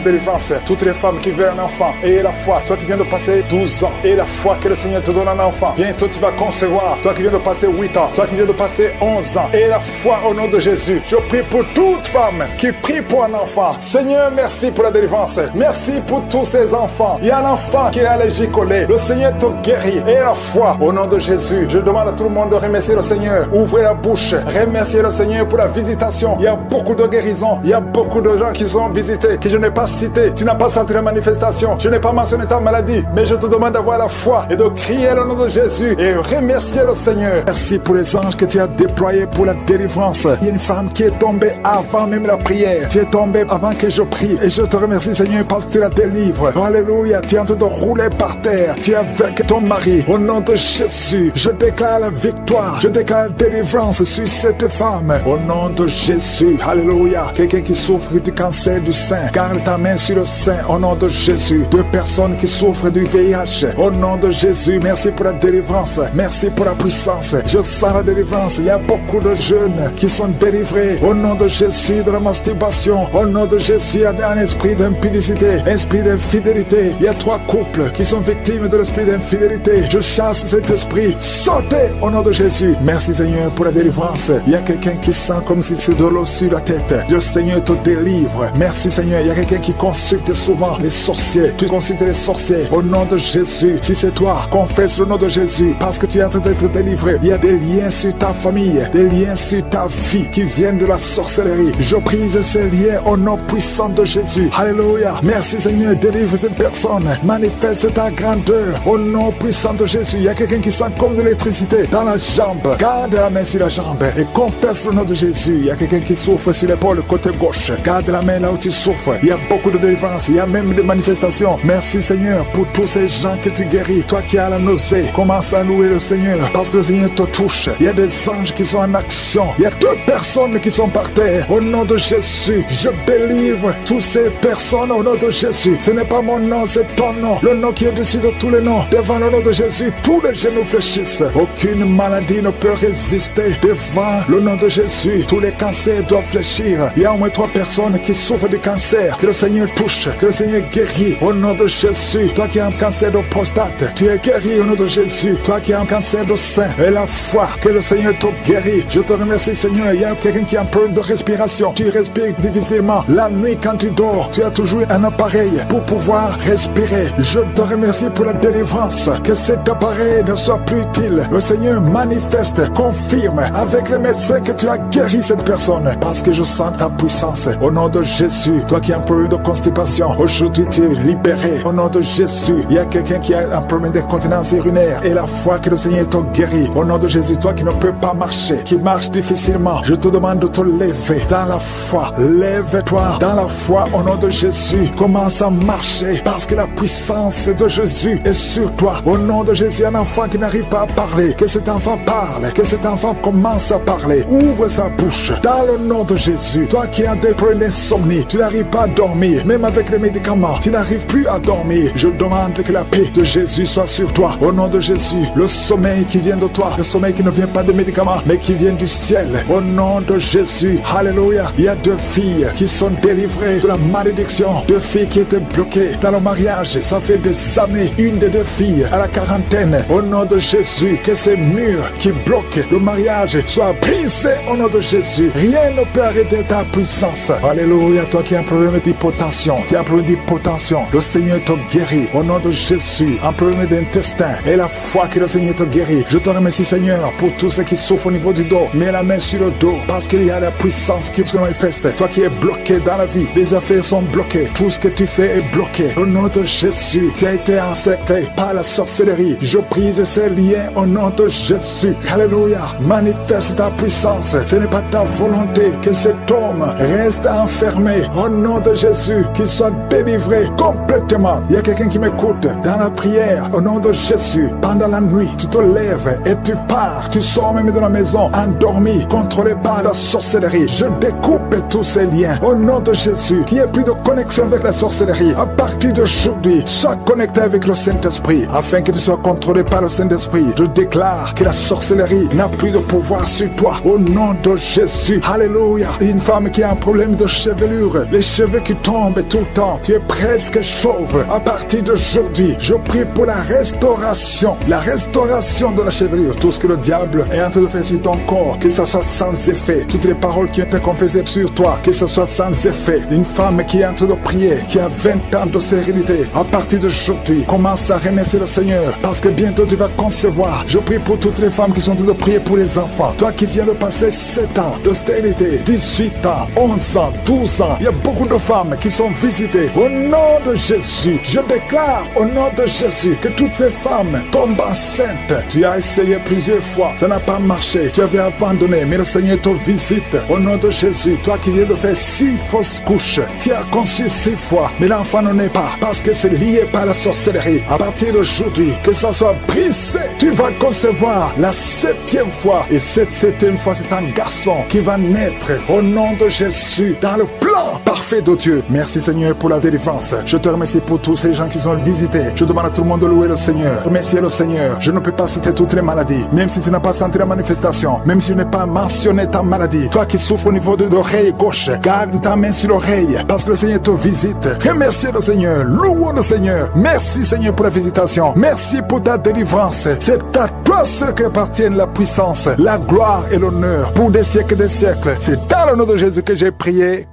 délivrance. Toutes les femmes qui veulent un enfant, et la foi. Toi qui viens de passer 12 ans, et la foi que le Seigneur te donne un enfant. Bientôt tu vas concevoir. Toi qui viens de passer 8 ans, toi qui viens de passer 11 ans, et la foi au nom de Jésus. Je prie pour toute femme qui prie pour un enfant. Seigneur, merci pour la délivrance. Merci pour tous ces enfants. Il y a un enfant qui est allergique au lait. Le Seigneur te guérit. Et la foi au nom de Jésus. Je demande à tout le monde de remercier le Seigneur. Ouvrez la bouche. Remerciez le Seigneur pour la visitation. Il y a beaucoup de guérisons. Il y a beaucoup de gens qui sont visités, que je n'ai pas cités. Tu n'as pas senti la manifestation. Je n'ai pas mentionné ta maladie. Mais je te demande d'avoir la foi et de crier le nom de Jésus et remercier le Seigneur. Merci pour les anges que tu as déployés pour la délivrance. Il y a une femme qui est tombée avant même la prière. Tu es tombée avant que je prie. Et je te remercie Seigneur parce que tu la délivres. Alléluia. Tu es en train de rouler par terre. Tu es avec ton mari. Au nom de Jésus, je déclare la victoire. Je déclare la délivrance sur cette femme. Au nom de Jésus. Alléluia. Quelqu'un qui souffre du cancer du sein, garde ta main sur le sein. Au nom de Jésus. 2 personnes qui souffrent du VIH. Au nom de Jésus. Merci pour la délivrance. Merci pour la puissance. Je sens la délivrance. Il y a beaucoup de jeunes qui sont délivrés. Au nom de Jésus, de la masturbation. Au nom de Jésus, il y a un esprit d'impudicité, un esprit d'infidélité. Il y a 3 couples qui sont victimes de l'esprit d'infidélité. Je chasse cet esprit. Sortez au nom de Jésus. Merci Seigneur pour la délivrance. Il y a quelqu'un qui sent comme si c'est de l'eau sur la tête. Le Seigneur te délivre. Merci Seigneur. Il y a quelqu'un qui consulte souvent les sorciers. Tu consultes les sorciers. Au nom de Jésus. Si c'est toi, confesse le nom de Jésus parce que tu es en train d'être délivré. Il y a des liens sur ta famille, des liens sur ta vie qui viennent de la sorcellerie. Je brise ces liens au nom puissant de Jésus. Alléluia. Merci Seigneur. Délivre cette personne. Manifeste ta grandeur au nom puissant de Jésus. Il y a quelqu'un qui sent comme de l'électricité dans la jambe. Garde la main sur la jambe et confesse le nom de Jésus. Il y a quelqu'un qui souffre sur l'épaule côté gauche. Garde la main là où tu souffres. Il y a beaucoup de délivrance. Il y a même des manifestations. Merci Seigneur pour tous ces gens que tu guéris. Toi qui as la nausée, commence à louer le Seigneur parce que le Seigneur te touche. Il y a des anges qui sont en action. Il y a 2 personnes qui sont par terre. Au nom de Jésus, je délivre toutes ces personnes au nom de Jésus. Ce n'est pas mon nom, c'est ton nom. Le nom qui est dessus de tous les noms. Devant le nom de Jésus, tous les genoux fléchissent. Aucune maladie ne peut résister devant le nom de Jésus. Tous les cancers doivent fléchir. Il y a au moins 3 personnes qui souffrent de cancer. Que le Seigneur touche, que le Seigneur guérit au nom de Jésus. Toi qui as un cancer de prostate, tu es guéri au nom de Jésus. Toi qui as un cancer de sein, et la foi que le Seigneur te guérit. Je te remercie Seigneur. Il y a quelqu'un qui a un problème de respiration. Tu respires difficilement. La nuit quand tu dors, tu as toujours un appareil pour pouvoir respirer. Je te remercie pour la délivrance. Que cet appareil ne soit plus utile. Le Seigneur manifeste, confirme avec les médecins que tu as guéri cette personne. Parce que je sens ta puissance. Au nom de Jésus, toi qui as un problème de constipation, aujourd'hui tu es libéré. Au nom de Jésus, il y a quelqu'un qui a un problème d'incontinence urinaire. Et la foi que le Seigneur te guérit. Au nom de Jésus, toi qui ne peux pas marcher, qui marche difficilement, je te demande de te lever dans la foi. Lève-toi dans la foi au nom de Jésus. Commence à marcher parce que la puissance de Jésus est sur toi. Au nom de Jésus, un enfant qui n'arrive pas à parler, que cet enfant parle, que cet enfant commence à parler. Ouvre sa bouche dans le nom de Jésus. Toi qui as des problèmes d'insomnie, tu n'arrives pas à dormir, même avec les médicaments, tu n'arrives plus à dormir. Je demande que la paix de Jésus soit sur toi. Au nom de Jésus, le sommeil qui vient de toi, le sommeil qui ne vient pas des médicaments, mais qui vient du ciel. Au nom de Jésus, alléluia. Il y a 2 filles qui sont délivrées de la malédiction. 2 filles qui étaient bloquées dans le mariage. Ça fait des années. Une des 2 filles à la quarantaine. Au nom de Jésus, que ces murs qui bloquent le mariage soient brisés au nom de Jésus. Rien ne peut arrêter ta puissance. Alléluia. Toi qui as un problème d'hypotension, tu as un problème d'hypotension, le Seigneur te guérit. Au nom de Jésus, un problème d'intestin et la foi que le Seigneur te guérit. Je te remercie Seigneur pour tous ceux qui souffrent au niveau du dos. Mets la main sur le dos parce qu'il y a la puissance qui se manifeste. Toi qui es bloqué dans la vie, les affaires sont bloquées. Tout ce que tu fais est bloqué. Au nom de Jésus, tu as été encerclé par la sorcellerie. Je brise ces liens au nom de Jésus. Alléluia. Manifeste ta puissance. Ce n'est pas ta volonté que cet homme reste enfermé. Au nom de Jésus, qu'il soit délivré complètement. Il y a quelqu'un qui m'écoute dans la prière. Au nom de Jésus, pendant la nuit, tu te lèves et tu pars. Tu sors même de la maison endormi, contrôlé par la sorcellerie. Je découpe tous ces liens. Au nom de Jésus, qu'il n'y ait plus de connexion avec la sorcellerie. À partir d'aujourd'hui, sois connecté avec le Saint-Esprit afin que tu sois contrôlé par le Saint-Esprit. Je déclare que la sorcellerie n'a plus de pouvoir sur toi. Au nom de Jésus. Alléluia. Une femme qui a un problème de chevelure, les cheveux qui tombent tout le temps, tu es presque chauve. À partir d'aujourd'hui, je prie pour la restauration de la chevelure. Tout ce que le diable est en train de faire sur ton corps, que ça soit sans effet. Toutes les paroles qui ont été confessées sur toi, que ce soit sans effet. Une femme qui est en train de prier, qui a 20 ans de stérilité, à partir d'aujourd'hui, commence à remercier le Seigneur parce que bientôt tu vas concevoir. Je prie pour toutes les femmes qui sont en train de prier pour les enfants. Toi qui viens de passer 7 ans de stérilité, 18 ans, 11 ans, 12 ans, il y a beaucoup de femmes qui sont visitées. Au nom de Jésus, je déclare au nom de Jésus que toutes ces femmes tombent enceintes. Tu as essayé plusieurs fois, ça n'a pas marché. Tu avais abandonné, mais le Seigneur te visite. Au nom de Jésus, toi qui viens de faire 6 fausses couches, tu as conçu 6 fois, mais l'enfant n'en est pas parce que c'est lié par la sorcellerie. À partir d'aujourd'hui, que ça soit brisé, tu vas concevoir la 7e fois. Et cette 7e fois, c'est un garçon qui va naître au nom de Jésus dans le plan parfait de Dieu. Merci Seigneur pour la délivrance. Je te remercie pour tous ces gens qui sont visités. Je demande à tout le monde de louer le Seigneur. Remercier le Seigneur. Je ne peux pas citer toutes les maladies, même si tu n'as pas senti la manifestation, même si je n'ai pas mentionné ta maladie. Toi qui souffres au niveau de l'oreille gauche, garde ta main sur l'oreille parce que le Seigneur te visite. Remerciez le Seigneur. Louons le Seigneur. Merci Seigneur pour la visitation. Merci pour ta délivrance. C'est à toi seul qu'appartiennent la puissance, la gloire et l'honneur pour des siècles et des siècles. C'est dans le nom de Jésus que j'ai prié.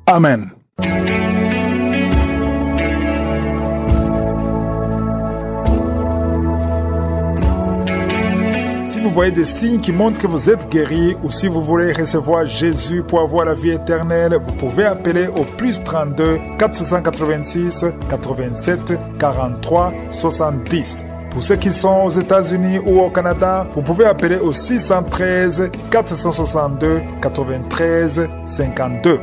Amen. Si vous voyez des signes qui montrent que vous êtes guéri ou si vous voulez recevoir Jésus pour avoir la vie éternelle, vous pouvez appeler au +32 486 87 43 70. Pour ceux qui sont aux États-Unis ou au Canada, vous pouvez appeler au 613 462 93 52.